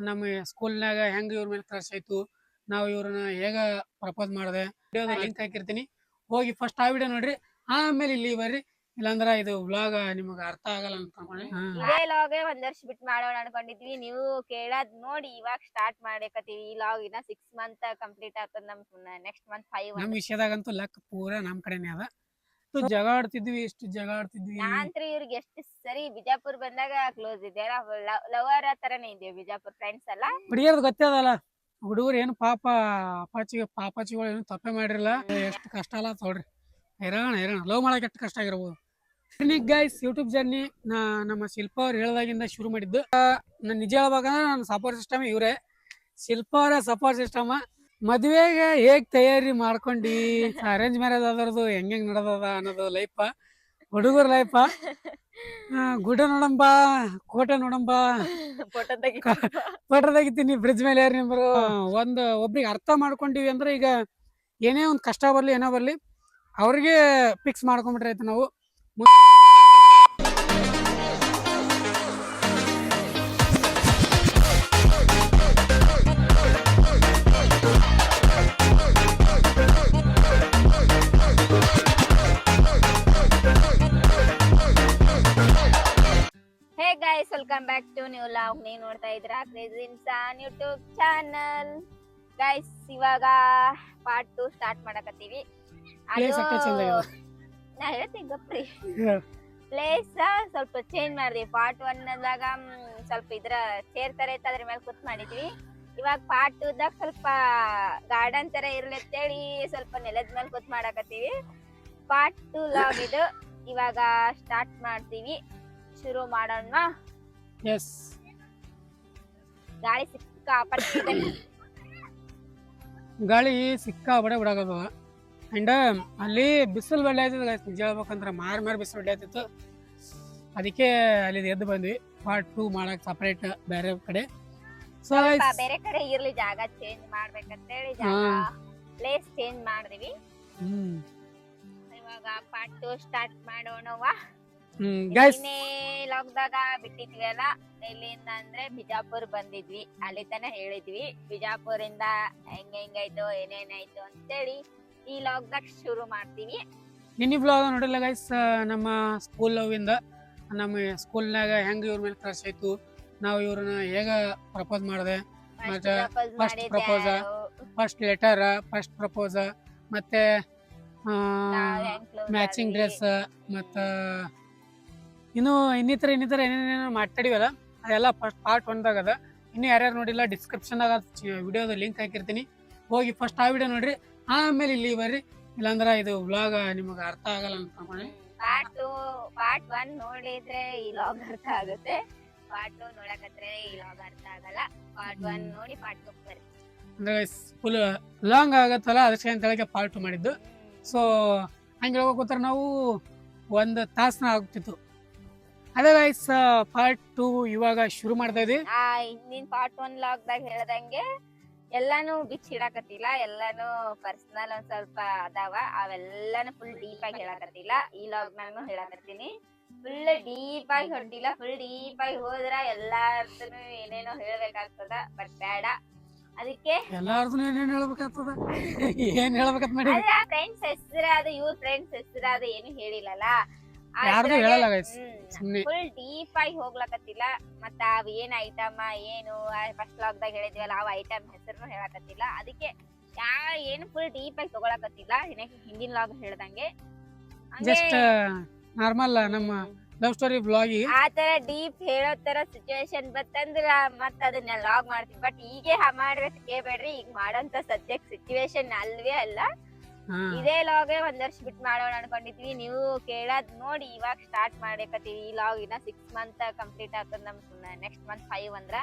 ನಮ್ಮ ಸ್ಕೂಲ್ನಾಗ ಹೆಂಗ್ ಇವ್ರ ಮೇಲೆ ಕ್ರಶ್ ಆಯ್ತು, ನಾವು ಇವ್ರನ್ನ ಹೇಗ ಪ್ರಪೋಸ್ ಮಾಡಿದೆ ವಿಡಿಯೋದ ಲಿಂಕ್ ಹಾಕಿರ್ತೀನಿ, ಹೋಗಿ ಫಸ್ಟ್ ಆ ವಿಡಿಯೋ ನೋಡ್ರಿ, ಆಮೇಲೆ ಇಲ್ಲಿ ಬರ್ರಿ. ಇಲ್ಲಾಂದ್ರ ಇದು ವ್ಲಾಗ್ ನಿಮಗ ಅರ್ಥ ಆಗಲ್ಲ ಅನ್ಕೊಂಡ್ರಿ. ಇದೇ ಲಾಗ್ ಒಂದ್ ವರ್ಷ ಬಿಟ್ಟು ಮಾಡೋಣ ಅನ್ಕೊಂಡಿದ್ವಿ. ನೀವು ಕೇಳದ್ ನೋಡಿ ಇವಾಗ ಸ್ಟಾರ್ಟ್ ಮಾಡಕತ್ತೀವಿ. ಈ ಲಾಗ್ ಇನ್ನ 6 ಮಂತ್ ಕಂಪ್ಲೀಟ್ ಆಗ್ತದ. ನಮ್ ನೆಕ್ಸ್ಟ್ ಮಂತ್ 5 ನಮ್ ವಿಷಯದಾಗಂತೂ ಲೆಕ್ಕ ಪೂರಾ ನಮ್ ಕಡೆನೇ ಅದ. ಜಗಾಡ್ತಿದ್ವಿ, ಎಷ್ಟು ಜಗಾಡ್ತಿದ್ವಿ. ನಾನ್ರಿ ಇವ್ರಿಗೆ ಎಷ್ಟು ಸರಿ ಬಿಜಾಪುರ್ ಬಂದಾಗ ಕ್ಲೋಸ್ ಇದ್ದೆ, ಲವರ್ ತರನೇ ಇದ್ದೇವೆ ಬಿಜಾಪುರ್ ಫ್ರೆಂಡ್ಸ್ ಎಲ್ಲ. ಹುಡುಗಿಯರ್ದು ಗೊತ್ತದಲ್ಲ, ಹುಡುಗರು ಏನು ಪಾಪ ಪಾಪಾಚಿಗಳು ಏನು ತಪ್ಪೆ ಮಾಡಿರಲ್ಲ. ಎಷ್ಟು ಕಷ್ಟ ಅಲ್ಲ ತೊಳ್ರಿ, ಹೈರಾಣ ಲವ್ ಮಾಡಕ್ ಎಷ್ಟು ಕಷ್ಟ ಆಗಿರ್ಬೋದು. ಗೈಸ್ ಯೂಟ್ಯೂಬ್ ಜರ್ನಿ ನಮ್ಮ ಶಿಲ್ಪ ಅವ್ರು ಹೇಳ್ದಾಗಿಂದ ಶುರು ಮಾಡಿದ್ದು. ನಾನು ನಿಜ ಹೇಳ್ಬೇಕಂದ್ರೆ ನನ್ನ ಸಪೋರ್ಟ್ ಸಿಸ್ಟಮ್ ಇವ್ರೆ, ಶಿಲ್ಪ ಅವರ ಸಪೋರ್ಟ್ ಸಿಸ್ಟಮ್. ಮದ್ವೆಗೆ ಹೇಗ್ ತಯಾರಿ ಮಾಡ್ಕೊಂಡಿ, ಅರೇಂಜ್ ಮ್ಯಾರೇಜ್ ಅದರದು ಹೆಂಗ್ ನಡೆದದ ಅನ್ನೋದು ಲೈಫ, ಹುಡುಗರ ಲೈಫ. ಗುಡ ನೋಡಂಬ, ಕೋಟೆ ನೋಡಂಬ, ಫೋಟೋ ತೆಗಿತೀನಿ ಬ್ರಿಡ್ಜ್ ಮೇಲೆ ಯಾರು ನಿಂಬರು. ಒಬ್ರಿಗೆ ಅರ್ಥ ಮಾಡ್ಕೊಂಡಿವಿ ಅಂದ್ರೆ ಈಗ ಏನೇ ಒಂದು ಕಷ್ಟ ಬರ್ಲಿ ಏನೋ ಬರ್ಲಿ ಅವ್ರಿಗೆ ಫಿಕ್ಸ್ ಮಾಡ್ಕೊಂಡ್ಬಿಟ್ರೆ ಆಯ್ತು ನಾವು. Hey guys, welcome back to new vlog. ನೀವು ನೋಡ್ತಾ ಇದ್ರ crazy Insaan YouTube channel. Guys ಇವಾಗ ಪಾರ್ಟ್ 2 ಸ್ಟಾರ್ಟ್ ಮಾಡಕತ್ತೀವಿ. ನಾ ಹೇಳ್ತೀನಿ ಗಪ್ರಿ. ಪ್ಲೇಸ್ ಸ್ವಲ್ಪ ಚೇಂಜ್ ಮಾಡಿದ್ವಿ. ಪಾರ್ಟ್ 1 ದಾಗ ಸ್ವಲ್ಪ ಇದ್ರ ಚೇರ್ ತರ ಇತ್ತು, ಅದ್ರ ಮೇಲೆ ಕೂತ್ ಮಾಡಿದ್ವಿ. ಇವಾಗ ಪಾರ್ಟ್ 2 ದಾಗ ಸ್ವಲ್ಪ ಗಾರ್ಡನ್ ತರ ಇರ್ಲಿ ಅಂತೇಳಿ ಸ್ವಲ್ಪ ನೆಲದ ಮೇಲೆ ಕೂತ್ ಮಾಡಕತ್ತೀವಿ. ಪಾರ್ಟ್ 2 ಲಾಗ್ ಇದು. ಇವಾಗ ಸ್ಟಾರ್ಟ್ ಮಾಡ್ತೀವಿ, ಶುರು ಮಾಡೋಣ. ಎಸ್, ಗಾಳಿ ಸಿಕ್ಕಾಪಟ್ಟೆ ಗಾಳಿ ಸಿಕ್ಕಾಪಟ್ಟೆ ಬಿಡಾಕದ. ಅಂಡ್ ಅಲ್ಲಿ ಬಿಸಿಲು ಬಡ್ಡೆ ಆಯ್ತದ ಗೈಸ್, ನಿಜ ಹೇಳ್ಬೇಕಂದ್ರೆ ಮಾರಿ ಬಿಸಿಲು ಬಡ್ಡೆ ಆಯ್ತಿತ್ತು. ಅದಕ್ಕೆ ಅಲ್ಲಿ ಎದ್ದು ಬಂದ್ವಿ ಪಾರ್ಟ್ 2 ಮಾಡಕ್ ಸಪರೇಟ್ ಬೇರೆ ಕಡೆ. ಸೊ ಬೇರೆ ಕಡೆ ಇರ್ಲಿ, ಜಾಗ ಚೇಂಜ್ ಮಾಡ್ಬೇಕಂತೇಳಿ ಪ್ಲೇಸ್ ಚೇಂಜ್ ಮಾಡಿದ್ವಿ. ಇವಾಗ ಪಾರ್ಟ್ 2 ಸ್ಟಾರ್ಟ್ ಮಾಡೋಣವಾ. ಲಾಗ್ದಾಗ ಬಿಟ್ಟಿದ್ವಿ ಅಲ್ಲ, ಎಲ್ಲಿಂದ ಅಂದ್ರೆ ಬಿಜಾಪುರ್ ಬಂದಿದ್ವಿ. ಅಲ್ಲಿ ತನ ಹೇಳಿದ್ವಿ, ಬಿಜಾಪುರಿಂದ ಹೆಂಗಾಯ್ತು ಏನೇನಾಯ್ತು ಅಂತೇಳಿ ಈ ಲಾಗ್ದಾಗ ಶುರು ಮಾಡ್ತೀವಿ. ನಿನ್ನೆ ಬ್ಲಾಗ್ ನೋಡಿಲ್ಲ ಗೈಸ್, ನಮ್ಮ ಸ್ಕೂಲ್ ಲವ್ ಇಂದ, ನಮ್ಮ ಸ್ಕೂಲ್ನಾಗ ಹೆಂಗ್ ಇವ್ರ ಮೇಲೆ ಕ್ರಶ್ ಆಯ್ತು, ನಾವು ಇವ್ರನ್ನ ಹೇಗ ಪ್ರಪೋಸ್ ಮಾಡಿದೆ, ಮತ್ತೆ ಫಸ್ಟ್ ಪ್ರಪೋಸ, ಫಸ್ಟ್ ಲೆಟರ್, ಫಸ್ಟ್ ಪ್ರಪೋಸ, ಮತ್ತೆ ಮ್ಯಾಚಿಂಗ್ ಡ್ರೆಸ್, ಮತ್ತ ಇನ್ನಿತರ ಏನೇನೇನೋ ಮಾತಾಡಿವಲ್ಲ, ಅದೆಲ್ಲ ಫಸ್ಟ್ ಪಾರ್ಟ್ 1 ದಾಗ ಅದ. ಇನ್ನು ಯಾರ್ಯಾರು ನೋಡಿಲ್ಲ ಡಿಸ್ಕ್ರಿಪ್ಷನ್ ದಾಗ ವಿಡಿಯೋದ ಲಿಂಕ್ ಹಾಕಿರ್ತೀನಿ, ಹೋಗಿ ಫಸ್ಟ್ ಆ ವಿಡಿಯೋ ನೋಡ್ರಿ, ಆಮೇಲೆ ಇಲ್ಲಿ ಬರ್ರಿ. ಇಲ್ಲಾಂದ್ರ ಇದು ವ್ಲಾಗ್ ನಿಮಗ ಅರ್ಥ ಆಗಲ್ಲ ಅನ್ಕೊಂಡ್ರಿ. ಪಾರ್ಟ್ 1 ನೋಡಿದ್ರೆ ಈ ಲಾಗ್ ಅರ್ಥ ಆಗುತ್ತೆ, ಪಾರ್ಟ್ 2 ನೋಡಕತ್ರೆ ಈ ಲಾಗ್ ಅರ್ಥ ಆಗಲ್ಲ. ಪಾರ್ಟ್ 1 ನೋಡಿ ಪಾರ್ಟ್ 2 ಬರ್ರಿ. ಅಂದ್ರೆ ಫುಲ್ ಲಾಂಗ್ ಆಗತ್ತಲ್ಲ, ಅದಕ್ಕೆ ಅಂತ ಪಾರ್ಟ್ 2 ಮಾಡಿದ್ದು. ಸೊ ಹಂಗೆ ಹೇಳ್ಬೇಕಂದ್ರೆ ನಾವು 1 ತಾಸನ ಆಗ್ತಿತ್ತು. ಅದೇ ಗೈಸ್ ಪಾರ್ಟ್ 2 ಇವಾಗ ಶುರು ಮಾಡ್ತಾ ಇದೀವಿ. ಹಿಂದಿನ ಪಾರ್ಟ್ 1 ಲಾಗ್ದಾಗ ಹೇಳ್ದಂಗೆ ಎಲ್ಲಾನು ಬಿಚ್ಚಿಡಕತ್ತಿಲ್ಲ, ಎಲ್ಲಾನು ಪರ್ಸನಲ್ ಒಂದ್ ಸ್ವಲ್ಪ ಅದಾವ, ಅವೆಲ್ಲಾನು ಫುಲ್ ಡೀಪ್ ಆಗಿ ಹೇಳಕತ್ತಿಲ್ಲ. ಈ ಲಾಗ್ ನಾನು ಹೇಳಕತ್ತೀನಿ, ಫುಲ್ ಡೀಪ್ ಆಗಿ ಹೊಂಟಿಲ್ಲ. ಫುಲ್ ಡೀಪ್ ಆಗಿ ಹೋದ್ರ ಎಲ್ಲಾರ್ದನು ಏನೇನೋ ಹೇಳ್ಬೇಕಾಗ್ತದ, ಬಟ್ ಬೇಡ. ಅದಕ್ಕೆ ಎಲ್ಲಾರ್ದು ಏನೇನ್ ಹೇಳ್ಬೇಕಾಗ್ತದ, ಏನ್ ಹೇಳ್ಬೇಕಂತ ಮಾಡಿ ಫ್ರೆಂಡ್ಸ್ ಹೆಸರಾದ ಇವ್ರ ಫ್ರೆಂಡ್ಸ್ ಹೆಸರಾದ ಏನು ಹೇಳಿಲ್ಲಲ್ಲ, ಫುಲ್ ಡೀಪ್ ಆಗಿ ಹೋಗ್ಲಕತ್ತಿಲ್ಲ. ಮತ್ತ ಅವ್ ಏನ್ ಐಟಮ್ ಏನು ಫಸ್ಟ್ ಲಾಗ್ ದಾಗ ಹೇಳಿದ್ವಲ್ಲ, ಅವ್ ಐಟಮ್ ಹೆಸರು ಹೇಳಕತ್ತಿಲ್ಲ. ಅದಕ್ಕೆ ಏನು ಫುಲ್ ಡೀಪ್ ಆಗಿ ತಗೊಳಕತ್ತಿಲ್ಲ. ಹಿಂದಿನ ಲಾಗ್ ಹೇಳ್ದಂಗೆ ಜಸ್ಟ್ ನಾರ್ಮಲ್ ನಮ್ಮ ಲವ್ ಸ್ಟೋರಿ ಬ್ಲಾಗ್ ಆತರ ಡೀಪ್ ಹೇಳೋ ತರ ಸಿಚುವೇಶನ್ ಬತ್ತಂದ್ರ ಮತ್ತ ಅದನ್ನ ಲಾಗ್ ಮಾಡ್ತೀವಿ. ಬಟ್ ಈಗೇ ಮಾಡ್ಬೇಕು ಕೇಳ್ಬೇಡ್ರಿ, ಈಗ ಮಾಡೋಂತ ಸದ್ಯಕ್ ಸಿಚುವೇಶನ್ ಅಲ್ವೇ ಅಲ್ಲ. ಇದೇ ಲಾಗ್ ಒಂದ್ ವರ್ಷ ಬಿಟ್ಟು ಮಾಡೋಣ ಅನ್ಕೊಂಡಿದ್ವಿ. ನೀವು ಕೇಳದ್ ನೋಡಿ ಇವಾಗ ಸ್ಟಾರ್ಟ್ ಮಾಡಕತ್ತೀವಿ. ಈ ಲಾಗ್ ಇನ್ನ 6 ಮಂತ್ ಕಂಪ್ಲೀಟ್ ಆಗ್ತದ. ನಮ್ ನೆಕ್ಸ್ಟ್ ಮಂತ್ 5 ಅಂದ್ರ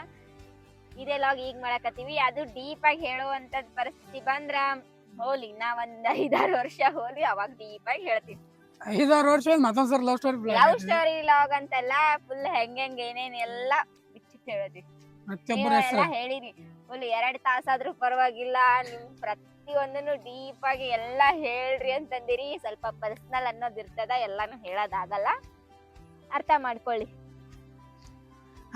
ಇದೇ ಲಾಗ್ ಈಗ ಮಾಡಕತ್ತೀವಿ. ಅದು ಡೀಪ್ ಆಗಿ ಹೇಳುವಂತದ್ ಪರಿಸ್ಥಿತಿ ಬಂದ್ರ ಹೋಲಿ, ಇನ್ನ ಒಂದ್ 5-6 ವರ್ಷ ಹೋಲಿ, ಅವಾಗ ಡೀಪ್ ಆಗಿ ಹೇಳ್ತೀವಿ. 5-6 ವರ್ಷ ಮತ್ತೊಂದ್ಸರಿ ಲವ್ ಸ್ಟೋರಿ ಲಾಗ್ ಅಂತೆಲ್ಲ ಫುಲ್ ಹೆಂಗ್ ಏನೇನ್ ಎಲ್ಲಾ ಬಿಚ್ಚಿಟ್ಟು ಹೇಳೋದಿವಿ. ಹೇಳಿರಿ ಫುಲ್ 2 ತಾಸಾದ್ರೂ ಪರವಾಗಿಲ್ಲ, ನಿಮ್ ಪ್ರತಿಯೊಂದನ್ನು ಡೀಪ್ ಆಗಿ ಎಲ್ಲಾ ಹೇಳ್ರಿ ಅಂತಂದಿರಿ. ಸ್ವಲ್ಪ ಪರ್ಸನಲ್ ಅನ್ನೋದ್ ಇರ್ತದ, ಎಲ್ಲಾನು ಹೇಳೋದಾಗಲ್ಲ, ಅರ್ಥ ಮಾಡ್ಕೊಳ್ಳಿ.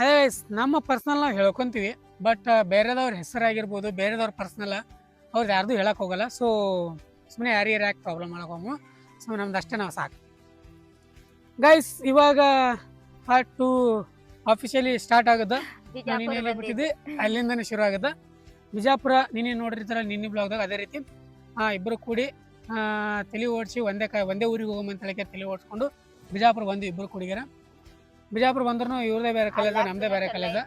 ಅದೇ ನಮ್ಮ ಪರ್ಸ್ನಲ್ ನಾವು ಹೇಳ್ಕೊಂತೀವಿ, ಬಟ್ ಬೇರೆದವ್ರ ಹೆಸರಾಗಿರ್ಬೋದು, ಬೇರೆದವ್ರ ಪರ್ಸ್ನಲ್ ಅವ್ರದ್ದು ಯಾರ್ದು ಹೇಳಕ್ ಹೋಗಲ್ಲ. ಸೊ ಸುಮ್ಮನೆ ಯಾರಿಗೆ ಯಾಕೆ ಪ್ರಾಬ್ಲಮ್ ಮಾಡಕೋಮು. ಸೊ ನಮ್ದು ಅಷ್ಟೇ ನಾವು ಸಾಕು ಗೈಸ್. ಇವಾಗ ಪಾರ್ಟ್ 2 ಆಫಿಷಿಯಲಿ ಸ್ಟಾರ್ಟ್ ಆಗುತ್ತೆ. ನೀನು ಬಿಟ್ಟಿದ್ದೆ ಅಲ್ಲಿಂದನೇ ಶುರು ಆಗುತ್ತೆ. ಬಿಜಾಪುರ ನೀನೇ ನೋಡಿರ್ತಾರ ನಿನ್ನೆ ಬ್ಲಾಗ್ದಾಗ. ಅದೇ ರೀತಿ ಇಬ್ಬರು ಕೂಡಿ ತಲೆ ಓಡಿಸಿ ಒಂದೇ ಊರಿಗೆ ಹೋಗಂತ ಹೇಳಿಕೆ ತಲೆ ಓಡಿಸ್ಕೊಂಡು ಬಿಜಾಪುರ ಬಂದು ಇಬ್ಬರು ಕೂಡಿಗಾರ. ಬಿಜಾಪುರ ಬಂದ್ರು ಇವ್ರದೇ ಬೇರೆ ಕಾಲೇಜ್, ನಮ್ದೇ ಬೇರೆ ಕಾಲೇಜ್.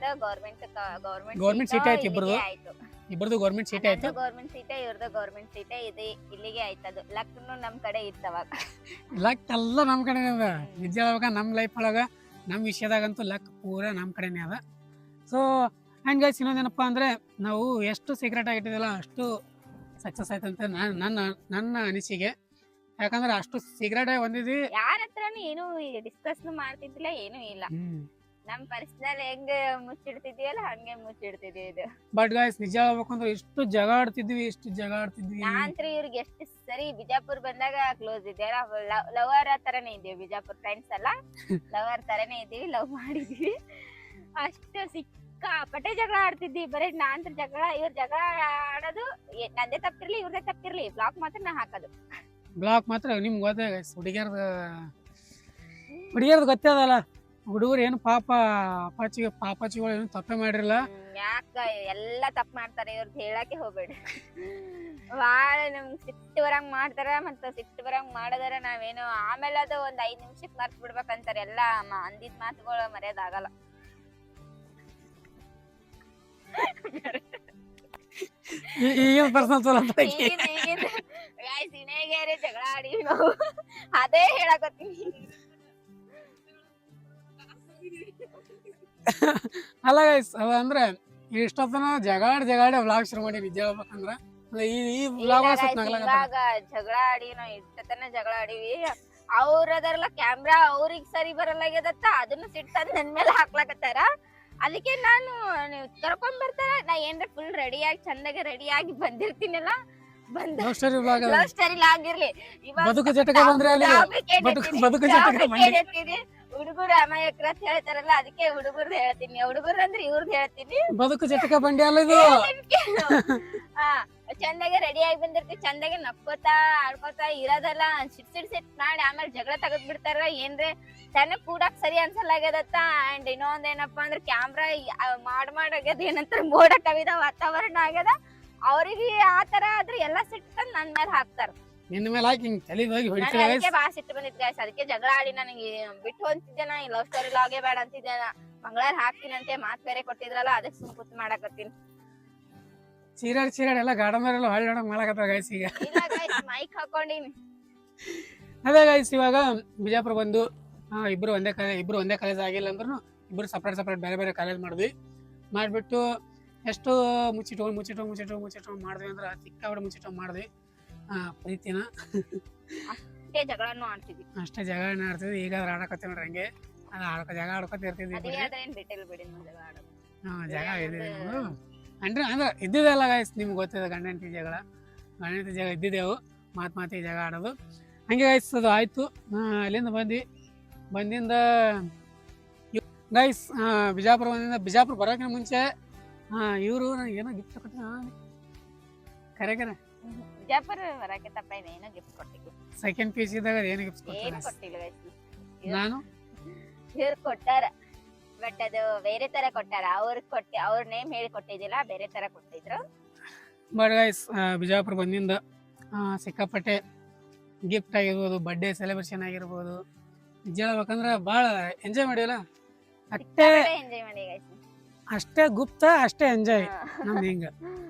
ಗೌರ್ಮೆಂಟ್ ಸೀಟ್ ಆಯ್ತು ಇಬ್ಬರದು ಗೌರ್ಮೆಂಟ್ ಸೀಟ್ ಆಯ್ತು. ಗೌರ್ಮೆಂಟ್ ಸೀಟೇ ಇವ್ರದ್ದು ಗೌರ್ಮೆಂಟ್ ಸೀಟೇ ಇದೆ. ಇಲ್ಲಿಗೆ ಆಯ್ತದು. ಲಕ್ನು ನಮ್ ಕಡೆ ಇತ್ತವಾಗ. ಲಕ್ ಎಲ್ಲ ನಮ್ ಕಡೆನೇ ಅದ. ನಿಜ ಹೇಳ್ಬೇಕ ನಮ್ ಲೈಫ್ ಒಳಗ ನಮ್ ವಿಷಯದಾಗಂತೂ ಲಕ್ ಪೂರ ನಮ್ ಕಡೆನೇ ಅದ. ಸೊ ಹ್ಯಾಂಡ್ ಗೈಸ್, ಇನ್ನೊಂದೇನಪ್ಪ ಅಂದ್ರೆ ನಾವು ಎಷ್ಟು ಸೀಕ್ರೆಟ್ ಆಗಿಟ್ಟಿದಲ್ಲ ಅಷ್ಟು ಸಕ್ಸಸ್ ಆಯ್ತಂತ ನನ್ನ ಅನಿಸಿಕೆ. ಯಾಕಂದ್ರೆ ಅಷ್ಟು ಸೀಕ್ರೆಟ್ ಆಗಿ ಬಂದಿದ್ವಿ. ಯಾರ ಹತ್ರನು ಏನು ಡಿಸ್ಕಸ್ ಮಾಡ್ತಿದ್ದಿಲ್ಲ, ಏನು ಇಲ್ಲ. ನಮ್ ಪರ್ಸನಲ್ ಹೆಂಗ ಮುಚ್ಚಿಡ್ತಿದ್ವಿಯಲ್ಲ ಹಂಗೆ ಮುಚ್ಚಿಡ್ತಿದ್ವಿ ಇದು. ಬಟ್ ಗೈಸ್ ನಿಜ ಹೇಳ್ಬೇಕಂದ್ರೆ ಎಷ್ಟು ಜಗಾಡ್ತಿದ್ವಿ. ನಾನ್ತ್ರ ಇವ್ರಿಗೆ ಎಷ್ಟು ಸರಿ ಬಿಜಾಪುರ್ ಬಂದಾಗ ಕ್ಲೋಸ್ ಇದ್ದೆ. ಲವರ್ ತರನೇ ಇದ್ದೀವಿ. ಬಿಜಾಪುರ್ ಫ್ರೆಂಡ್ಸ್ ಅಲ್ಲ, ಲವರ್ ತರನೇ ಇದ್ದೀವಿ. ಲವ್ ಮಾಡಿದ್ವಿ. ಅಷ್ಟು ಸಿಕ್ಕಾಪಟ್ಟೆ ಜಗಳ ಆಡ್ತಿದ್ವಿ. ಬರೀ ನಾನ್ತ್ರ ಜಗಳ, ಇವ್ರ ಜಗಳ ಆಡೋದು ನಂದೇ ತಪ್ಪಿರ್ಲಿ ಇವ್ರದೇ ತಪ್ಪಿರ್ಲಿ, ಬ್ಲಾಕ್ ಮಾತ್ರ ನಾ ಹಾಕೋದು. ಬ್ಲಾಕ್ ಮಾತ್ರ ನಿಮ್ಗೆ ಗೊತ್ತೇ ಗೈಸ್. ಹುಡುಗಿಯರ್ದು ಗೊತ್ತೇ ಅದಲ್ಲ. ಹುಡುಗರು ಏನು ಪಾಪಾಚಿಗಳು ಏನು ತಪ್ಪೇ ಮಾಡಿರಲ್ಲ. ಯಾಕ ಎಲ್ಲಾ ತಪ್ಪು ಮಾಡ್ತಾರೆ. ಇವ್ರದ್ದು ಹೇಳಕ್ಕೆ ಹೋಗ್ಬೇಡಿ. ಬಾಳ ನಮ್ಗ್ ಸಿಟ್ಟು ಬರಂಗ್ ಮಾಡ್ತಾರ. ಮತ್ತ ಸಿಟ್ಟು ಬರಂಗ್ ಮಾಡದಾರ ನಾವೇನು ಆಮೇಲೆ ಅದು ಒಂದ್ 5 ನಿಮಿಷಕ್ ಮರ್ತ್ ಬಿಡ್ಬೇಕಂತಾರ. ಎಲ್ಲಾ ಅಂದಿದ್ ಮಾತುಗಳು ಮರ್ಯಾದಾಗಲ್ಲ. ಜಗಳ ಆಡಿ ನಾವು ಅದೇ ಹೇಳಕತ್ತೀನಿ. ಅಲ್ಲ ಗೈಸ್, ಅದ ಅಂದ್ರೆ ಇಷ್ಟೊತ್ತನ ಜಗಾಡಿ ವ್ಲಾಗ್ ಶುರು ಮಾಡಿ. ನಿಜ ಹೇಳ್ಬೇಕಂದ್ರ ಈ ವ್ಲಾಗ್ ಇವಾಗ ಜಗಳ ಆಡಿ ನಾವ್ ಇಷ್ಟತನ ಜಗಳ ಆಡಿವಿ. ಅವ್ರದಲ್ಲ ಕ್ಯಾಮ್ರಾ ಅವ್ರಿಗೆ ಸರಿ ಬರಲಾಗ್ಯದತ್ತ, ಅದನ್ನು ಸಿಟ್ಟು ನನ್ ಮೇಲೆ ಹಾಕ್ಲಕತ್ತಾರ. ಅದಕ್ಕೆ ನಾನು ನೀವು ಕರ್ಕೊಂಡ್ ಬರ್ತಾರ, ನಾ ಏನ್ರ ಫುಲ್ ರೆಡಿಯಾಗಿ ಚಂದಾಗಿ ರೆಡಿಯಾಗಿ ಬಂದಿರ್ತೀನಲ್ಲ. ಲವ್ ಸ್ಟೋರಿ ಆಗಿರ್ಲಿ, ಹುಡುಗರು ಅಮಾಯಕರ ಅಂತ ಹೇಳ್ತಾರಲ್ಲ, ಅದಕ್ಕೆ ಹುಡುಗರ್ದು ಹೇಳ್ತೀನಿ. ಹುಡುಗರು ಅಂದ್ರೆ ಇವ್ರದ್ದು ಹೇಳ್ತೀನಿ. ಬದುಕು ಜಟಕ ಬಂಡಿ ಅಲ್ಲ ಇದು. ಚಂದಾಗೆ ರೆಡಿಯಾಗಿ ಬಂದಿರ್ತೀವಿ. ಚಂದಾಗೆ ನಕ್ಕೋತಾ ಆಡ್ಕೋತಾ ಇರೋದಲ್ಲ. ಸಿಟ್ ಮಾಡಿ ಆಮೇಲೆ ಜಗಳ ತಗದ್ ಬಿಡ್ತಾರ. ಏನ್ರೆ ತನ್ನ ಕೂಡಕ್ ಸರಿ ಅನ್ಸಲಾಗ್ಯದತ್ತ. ಅಂಡ್ ಇನ್ನೊಂದೇನಪ್ಪಾ ಅಂದ್ರೆ ಕ್ಯಾಮ್ರಾ ಮಾಡ್ಯಾಗ್ಯದ. ಏನಂತ ಮೋಡ ಕವಿದ ವಾತಾವರಣ ಆಗ್ಯದ. ಅವ್ರಿಗೆ ಆತರ ಆದ್ರೆ ಎಲ್ಲಾ ಸಿಟ್ಟು ನನ್ ಮೇಲೆ ಹಾಕ್ತಾರ. ನಿನ್ನ ಮೇಲೆ ಹಾಕಿ ಅದಕ್ಕೆ ಬಾ ಸಿಟ್ಟು ಬಂದಿದ್ ಗೈಸ್. ಅದಕ್ಕೆ ಜಗಳ ಆಡಿ ನನಗೆ ಬಿಟ್ಟು ಅಂತಿದ್ದೆ. ನಾ ಲವ್ ಸ್ಟೋರಿ ಲಾಗೇ ಬೇಡ ಅಂತಿದ್ದೆ. ಮಂಗಳಾರ ಹಾಕ್ತೀನಂತೆ ಮಾತ್ ಬೇರೆ ಕೊಟ್ಟಿದ್ರಲ್ಲ, ಅದಕ್ಕೆ ಸುಮ್ ಕೂತ್ ಮಾಡಕತ್ತೀನಿ. ಚೀರಾಡ್ ಎಲ್ಲ ಗಾರ್ಡನ್ ಹೊಳ್ಳಿ ಮಾಡಕತ್ತಾರ ಗೈಸ್. ಈಗ ಇಲ್ಲ ಗೈಸ್, ಮೈಕ್ ಹಾಕೊಂಡಿನಿ. ಅದೇ ಗೈಸ್, ಇವಾಗ ಬಿಜಾಪುರ ಬಂದು ಇಬ್ರು ಒಂದೇ ಕಾಲೇಜ್ ಆಗಿಲ್ಲ ಅಂದ್ರೂ ಇಬ್ರು ಸಪ್ರೇಟ್ ಬೇರೆ ಕಾಲೇಜ್ ಮಾಡ್ಬಿಟ್ಟು ಎಷ್ಟು ಮುಚ್ಚಿಟ್ಕೊಂಡು ಮಾಡಿದ್ವಿ ಅಂದ್ರೆ ಸಿಕ್ಕಾಬಿಟ್ಟು ಮುಚ್ಚಿಟ್ಕೊಂಡು ಮಾಡಿದ್ವಿ ಪ್ರೀತಿನ. ಅಷ್ಟೇ ಜಗಳನೂ ಆಡ್ತಿದ್ವಿ. ಈಗ ಆಡಕತ್ತೀವಿ ನೋಡ್ರಿ ಹಂಗೆ. ಜಗ ಆಡ್ಕೊತ ಇರ್ತಿದ್ವಿ. ಜಗ ಅಂದ್ರೆ ಇದ್ದಿದ್ದೆಲ್ಲ ಗೈಸ್, ನಿಮ್ಗೆ ಗೊತ್ತಿದೆ. ಗಂಡ ಹೆಂಡತಿ ಜಗಳ ಇದ್ದಿದ್ದೆವು. ಮಾತಿ ಜಗ ಆಡೋದು ಹಂಗೆ ಗೈಸ್. ಅದು ಆಯ್ತು. ಅಲ್ಲಿಂದ ಬಂದಿಂದ ಗೈಸ್ ಬಿಜಾಪುರ ಬರೋಕಿನ ಮುಂಚೆ ಇವರು ನನಗೆ ಏನೋ ಗಿಫ್ಟ್ ಕೊಟ್ಟಿದ್ದ. ಕರೆ ಬಿಜಾಪುರ ಬರಕ್ಕೆ ತಪ್ಪಾಯ್ತು. ಏನೋ ಗಿಫ್ಟ್ ಕೊಟ್ಟಿದ್ದೆ. ಸೆಕೆಂಡ್ ಪೀಸ್ ಇದ್ದಾಗ ಏನೋ ಗಿಫ್ಟ್ ಕೊಟ್ಟಿಲ್ಲ. ನಾನು ಇವ್ರು ಕೊಟ್ಟಾರ, ಬಟ್ ಅದು ಬೇರೆ ತರ ಕೊಟ್ಟಾರ. ಅವ್ರ ನೇಮ್ ಹೇಳಿ ಕೊಟ್ಟಿದ್ದಿಲ್ಲ, ಬೇರೆ ತರ ಕೊಟ್ಟಿದ್ರು. ಬಟ್ ಗೈಸ್ ಬಿಜಾಪುರ ಬಂದಿಂದ ಸಿಕ್ಕಾಪಟ್ಟೆ ಗಿಫ್ಟ್ ಆಗಿರ್ಬೋದು, ಬರ್ಡೇ ಸೆಲೆಬ್ರೇಷನ್ ಆಗಿರ್ಬೋದು, ನಿಜ ಹೇಳ್ಬೇಕಂದ್ರೆ ಭಾಳ ಎಂಜಾಯ್ ಮಾಡಿವಲ್ಲ. ಅಷ್ಟೇ ಗುಪ್ತ ಅಷ್ಟೇ ಎಂಜಾಯ್. ನಮ್ದು ಹಿಂಗ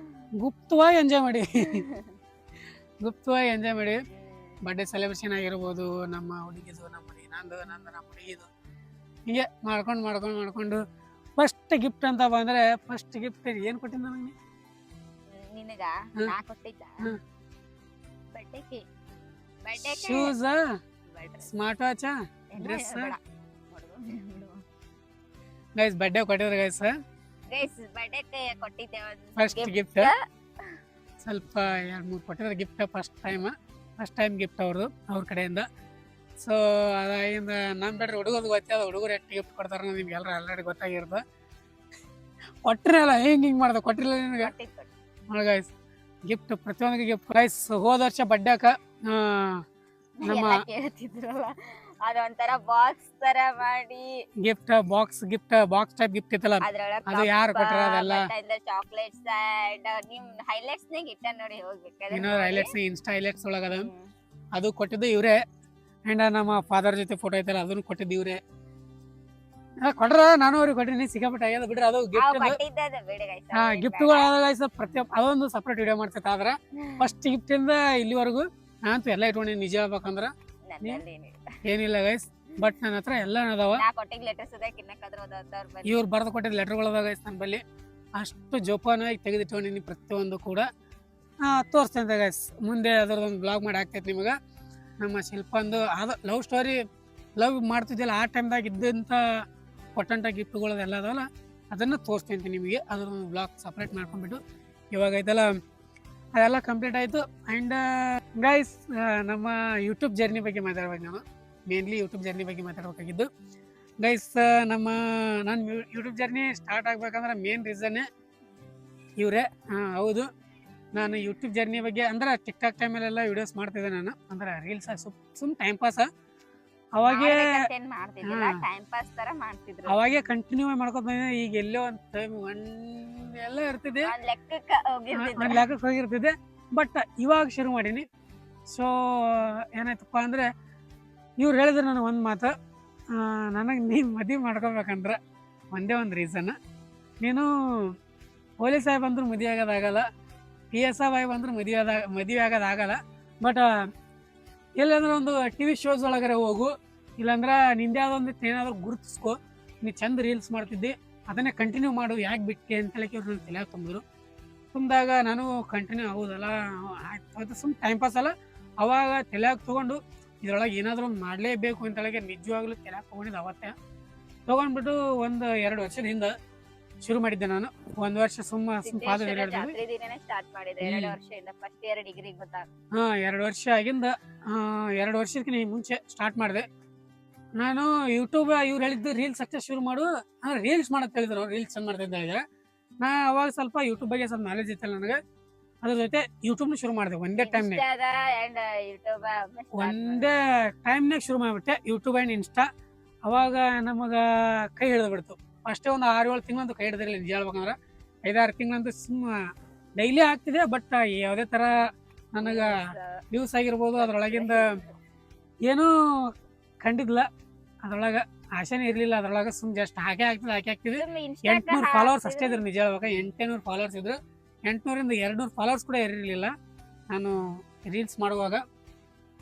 ಗುಪ್ತವಾಗಿ ಎಂಜಾಯ್ ಮಾಡಿ ಬರ್ಡೇ ಸೆಲೆಬ್ರೇಷನ್ ಆಗಿರ್ಬೋದು, ನಮ್ಮ ಹುಡುಗಿದು, ನಮ್ಮ ಹುಡುಗಿದು, ಹೀಗೆ ಮಾಡ್ಕೊಂಡು ಫಸ್ಟ್ ಗಿಫ್ಟ್ ಅಂತ ಬಂದ್ರೆ ಫಸ್ಟ್ ಗಿಫ್ಟ್ ಏನ್ ಕೊಟ್ಟಿದ್ದ ನನಗೆ? ನಿನಗ ನಾ ಕೊಟ್ಟಿದ್ದ shoes, smart watch, dress. Guys birthday ಕೊಟ್ಟಿದ್ರು ಗೈಸ್. ಫಸ್ಟ್ ಗಿಫ್ಟ್ ಸ್ವಲ್ಪ 2-3 ಕೊಟ್ಟಿದ್ರು ಗಿಫ್ಟ್. ಫಸ್ಟ್ ಟೈಮ್ ಗಿಫ್ಟ್ ಅವ್ರ ಕಡೆಯಿಂದ. ಸೊ ಅದಾಗಿಂದ ನಮ್ಮ ಬಿಡ್ರಿ ಹುಡುಗದು ಗೊತ್ತದ ಹುಡುಗರು ಎಷ್ಟು ಗಿಫ್ಟ್ ಕೊಡ್ತಾರ ನಿಮ್ಗೆಲ್ಲರೂ ಆಲ್ರೆಡಿ ಗೊತ್ತಾಗಿರ್ತದೆ. ಕೊಟ್ಟರೆ ಅಲ್ಲ ಹಿಂಗೆ ಮಾಡ್ದೆ ಕೊಟ್ಟಿಲ್ಲ ನಿನಗೆ ಗೈಸ್ ಗಿಫ್ಟ್ ಪ್ರತಿಯೊಂದಿಗೆ ಗಿಫ್ಟ್ ಗೈಸ್. ಹೋದ ವರ್ಷ ಬಡ್ಡ್ಯಾಕ ನಮ್ಮ ಕೇಳ್ತಿದ್ರಲ್ಲ ಅದೊಂಥರ ಬಾಕ್ಸ್ ತರ ಮಾಡಿ ಗಿಫ್ಟ್ ಬಾಕ್ಸ್ ಟೈಪ್ ಗಿಫ್ಟ್ ಇತ್ತಲ್ಲ ಅದು ಯಾರು ಕೊಟ್ಟರ ಅದೆಲ್ಲ ಚಾಕ್ಲೇಟ್ಸ್ ಅಂಡ್ ನಿಮ್ ಹೈಲೈಟ್ಸ್ ನಾಗ ಇಟ್ಟ ನೋಡಿ ಹೋಗ್ಬೇಕಾದ್ರೆ ಇನ್ನೊಂದು ಹೈಲೈಟ್ಸ್ ಇನ್ಸ್ಟಾ ಹೈಲೈಟ್ಸ್ ಒಳಗದ ಅದು ಕೊಟ್ಟಿದ್ದು ಇವ್ರೆ. ಅಂಡ್ ನಮ್ಮ ಫಾದರ್ ಜೊತೆ ಫೋಟೋ ಐತಲ್ಲ ಅದನ್ನು ಕೊಟ್ಟಿದ್ದು ಇವ್ರೆ. ಕೊಟ್ರ ನಾನು ಅವ್ರಿಗೆ ಕೊಟ್ಟಿನಿ ಸಿಕ್ಕಾಪಟ್ಟೆ ಆಗ್ಯದ ಬಿಡ್ರಿ. ಅದು ಗಿಫ್ಟ್ಗಳು ಪ್ರತಿಯೊಬ್ಬ ಅದೊಂದು ಸಪ್ರೇಟ್ ವಿಡಿಯೋ ಮಾಡ್ತೈತೆ. ಆದ್ರೆ ಫಸ್ಟ್ ಗಿಫ್ಟ್ ಇಂದ ಇಲ್ಲಿವರೆಗೂ ನಾನಂತೂ ಎಲ್ಲ ಇಟ್ಕೊಂಡಿ ನಿಜ ಹೇಳ್ಬೇಕಂದ್ರ ಏನಿಲ್ಲ ಗೈಸ್. ಬಟ್ ನನ್ನ ಹತ್ರ ಎಲ್ಲ ಅದಾವ. ಇವ್ರು ಬರ್ದು ಕೊಟ್ಟಿದ್ ಲೆಟರ್ಗಳು ಅದಾವ ಗೈಸ್ ನನ್ನ ಬಲ್ಲಿ. ಅಷ್ಟು ಜೋಪಾನವಾಗಿ ತೆಗೆದಿಟ್ಕೊಂಡಿನಿ ಪ್ರತಿಯೊಂದು ಕೂಡ ತೋರಿಸ್ತೇನೆ ಗೈಸ್. ಮುಂದೆ ಅದರದೊಂದು ಬ್ಲಾಗ್ ಮಾಡಿ ಆಗ್ತೈತೆ ನಿಮಗೆ. ನಮ್ಮ ಶಿಲ್ಪಂದು ಅದು ಲವ್ ಸ್ಟೋರಿ ಲವ್ ಮಾಡ್ತಿದ್ದಿಲ್ಲ ಆ ಟೈಮ್ದಾಗ ಇದ್ದಂಥ ಕೊಟ್ಟಂಥ ಗಿಫ್ಟ್ಗಳು ಎಲ್ಲ ಅದಾವಲ್ಲ ಅದನ್ನು ತೋರಿಸ್ತೇನೆ ನಿಮಗೆ. ಅದರೊಂದು ಬ್ಲಾಗ್ ಸಪ್ರೇಟ್ ಮಾಡ್ಕೊಂಡ್ಬಿಟ್ಟು ಇವಾಗ ಐತಲ್ಲ ಅದೆಲ್ಲ ಕಂಪ್ಲೀಟ್ ಆಯಿತು. ಆ್ಯಂಡ್ ಗೈಸ್ ನಮ್ಮ ಯೂಟ್ಯೂಬ್ ಜರ್ನಿ ಬಗ್ಗೆ ಮಾತಾಡ್ಬೇಕು. ನಾನು ಮೇನ್ಲಿ ಯೂಟ್ಯೂಬ್ ಜರ್ನಿ ಬಗ್ಗೆ ಮಾತಾಡ್ಬೇಕಾಗಿದ್ದು ಗೈಸ್. ನನ್ನ ಯೂಟ್ಯೂಬ್ ಜರ್ನಿ ಸ್ಟಾರ್ಟ್ ಆಗ್ಬೇಕಂದ್ರೆ ಮೇನ್ ರೀಸನ್ನೇ ಇವರೇ. ಹೌದು, ನಾನು ಯೂಟ್ಯೂಬ್ ಜರ್ನಿ ಬಗ್ಗೆ ಅಂದ್ರೆ ಟಿಕ್ ಟಾಕ್ ಟೈಮಲ್ಲೆಲ್ಲ ವಿಡಿಯೋಸ್ ಮಾಡ್ತಿದ್ದೆ ನಾನು. ಅಂದ್ರೆ ರೀಲ್ಸ್ ಸುಮ್ ಟೈಮ್ ಪಾಸ್. ಅವಾಗೇ ಕಂಟಿನ್ಯೂ ಮಾಡ್ಕೊತ ಬಂದಿದ್ದೆ. ಈಗ ಎಲ್ಲೋ ಒಂದು ಟೈಮ್ ಎಲ್ಲ ಇರ್ತಿದೆ, ಒಂದು ಲೆಕ್ಕಕ್ಕೆ ಹೋಗಿರ್ತಿದೆ. ಬಟ್ ಇವಾಗ ಶುರು ಮಾಡೀನಿ. ಸೊ ಏನಾಯ್ತಪ್ಪ ಅಂದರೆ ಇವ್ರು ಹೇಳಿದ್ರು ನನಗೆ ಒಂದು ಮಾತು, ನನಗೆ ನೀನು ಮದುವೆ ಮಾಡ್ಕೋಬೇಕಂದ್ರೆ ಒಂದೇ ಒಂದು ರೀಸನ್, ನೀನು ಪೊಲೀಸ್ ಆಗಿ ಬಂದರೂ ಮದುವೆ ಆಗೋದಾಗಲ್ಲ, PSI ಆಗಿ ಬಂದರೂ ಮದುವೆ ಆಗೋದಾಗಲ್ಲ. ಬಟ್ ಎಲ್ಲಂದ್ರೆ ಒಂದು TV ಶೋಸ್ ಒಳಗಡೆ ಹೋಗು, ಇಲ್ಲಾಂದ್ರೆ ನಿಂದೆ ಆದೊಂದು ಏನಾದರೂ ಗುರುತಿಸ್ಕೊ. ನೀ ಚಂದ ರೀಲ್ಸ್ ಮಾಡ್ತಿದ್ದೆ, ಅದನ್ನೇ ಕಂಟಿನ್ಯೂ ಮಾಡು, ಯಾಕೆ ಬಿಟ್ಟೆ ಅಂತೇಳಿ ಇವ್ರು ನನ್ನ ತಲೆಯಾಗ ತುಂಬಿದ್ರು. ತುಂಬಿದಾಗ ನಾನು ಕಂಟಿನ್ಯೂ ಆಗೋದಲ್ಲ ಆಯ್ತು ಸುಮ್ಮನೆ ಟೈಮ್ ಪಾಸ್ ಅಲ್ಲ. ಅವಾಗ ತಲೆಯಾಗ ತೊಗೊಂಡು ಇದ್ರೊಳಗೆ ಏನಾದರೂ ಒಂದು ಮಾಡಲೇಬೇಕು ಅಂತೇಳಿ ನಿಜವಾಗ್ಲೂ ತಲೆಯಾಗ ತೊಗೊಂಡಿದ್ದು ಅವತ್ತೇ. ತೊಗೊಂಡ್ಬಿಟ್ಟು ಒಂದು 2 ವರ್ಷದ ಹಿಂದೆ ಶುರು ಮಾಡಿದ್ದೆ ನಾನು. 1 ವರ್ಷ ಸುಮ್ಮ ಪಾದ 2 ವರ್ಷ ಆಗಿಂದ 2 ವರ್ಷಕ್ಕಿಂತ ಮುಂಚೆ ಸ್ಟಾರ್ಟ್ ಮಾಡಿದೆ ನಾನು ಯೂಟ್ಯೂಬ್. ಇವ್ರು ಹೇಳಿದ್ದು ರೀಲ್ಸ್ ಅಷ್ಟೇ ಶುರು ಮಾಡು, ರೀಲ್ಸ್ ಮಾಡಕ್ಕೆ ಹೇಳಿದ್ರು. ರೀಲ್ಸ್ ಮಾಡ್ತಿದ್ದೆ. ನಾ ಅವಾಗ ಸ್ವಲ್ಪ ಯೂಟ್ಯೂಬ್ ಬಗ್ಗೆ ಸ್ವಲ್ಪ ನಾಲೆಜ್ ಇತ್ತಲ್ಲ ನನಗೆ. ಅದ್ರ ಜೊತೆ ಯೂಟ್ಯೂಬ್ನ ಶುರು ಮಾಡಿದೆ ಒಂದೇ ಟೈಮ್ನಾಗ ಶುರು ಮಾಡಿಬಿಟ್ಟೆ ಯೂಟ್ಯೂಬ್ ಆ್ಯಂಡ್ ಇನ್ಸ್ಟಾ. ಅವಾಗ ನಮಗೆ ಕೈ ಹಿಡಿದು ಬಿಡ್ತು. ಫಸ್ಟೇ ಒಂದು 6-7 ತಿಂಗಳಂತೂ ಕೈ ಹಿಡಿದಿರಲಿಲ್ಲ ನಿಜ ಹೇಳ್ಬೇಕಂದ್ರೆ. 5-6 ತಿಂಗಳಂತೂ ಸುಮ್ಮ ಡೈಲಿ ಆಗ್ತಿದೆ. ಬಟ್ ಯಾವುದೇ ಥರ ನನಗೆ ವ್ಯೂಸ್ ಆಗಿರ್ಬೋದು ಅದ್ರೊಳಗಿಂದ ಏನೂ ಕಂಡಿದ್ದಿಲ್ಲ. ಅದ್ರೊಳಗೆ ಆಸೆನೇ ಇರಲಿಲ್ಲ. ಅದ್ರೊಳಗೆ ಸುಮ್ ಜಸ್ಟ್ ಹಾಕೇ ಆಗ್ತಿದೆ. 800 ಫಾಲೋವರ್ಸ್ ಅಷ್ಟೇ ಇದ್ರು ನಿಜ ಹೇಳ್ಬೇಕು. 800 ಫಾಲೋವರ್ಸ್ ಇದ್ರು. 800ರಿಂದ 200 ಫಾಲೋವರ್ಸ್ ಕೂಡ ಇರಲಿಲ್ಲ ನಾನು ರೀಲ್ಸ್ ಮಾಡುವಾಗ.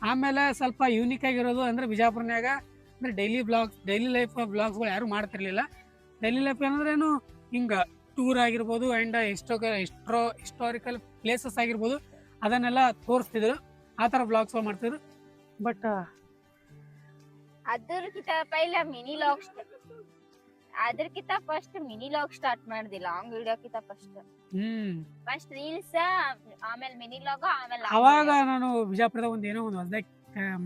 ಆಮೇಲೆ ಸ್ವಲ್ಪ ಯೂನಿಕ್ ಆಗಿರೋದು ಅಂದರೆ ಬಿಜಾಪುರನ್ಯಾಗ ಅಂದರೆ ಡೈಲಿ ಲೈಫ್ ಬ್ಲಾಗ್ಸ್ಗಳು ಯಾರು ಮಾಡ್ತಿರ್ಲಿಲ್ಲ. ಡೈಲಿ ಲೈಫ್ ಏನಂದ್ರೇನು ಹಿಂಗೆ ಟೂರ್ ಆಗಿರ್ಬೋದು ಆ್ಯಂಡ್ ಹಿಸ್ಟಾರಿಕಲ್ ಪ್ಲೇಸಸ್ ಆಗಿರ್ಬೋದು ಅದನ್ನೆಲ್ಲ ತೋರಿಸ್ತಿದ್ರು. ಆ ಥರ ಬ್ಲಾಗ್ಸ್ಗಳು ಮಾಡ್ತಿದ್ರು. ಬಟ್ ಅದಕ್ಕಿಂತ ಫಸ್ಟ್ ಮಿನಿ ಲಾಗ್ ಸ್ಟಾರ್ಟ್ ಮಾಡಿದೆ. ಲಾಂಗ್ ವಿಡಿಯೋಕ್ಕಿಂತ ಫಸ್ಟ್ ರೀಲ್ಸ್, ಆಮೇಲೆ ಮಿನಿ ಲಾಗ್, ಆಮೇಲೆ ಅವಾಗ ನಾನು ಬಿಜಾಪುರದ ಏನೋ ಒಂದು ಹೊಸದಾಗಿ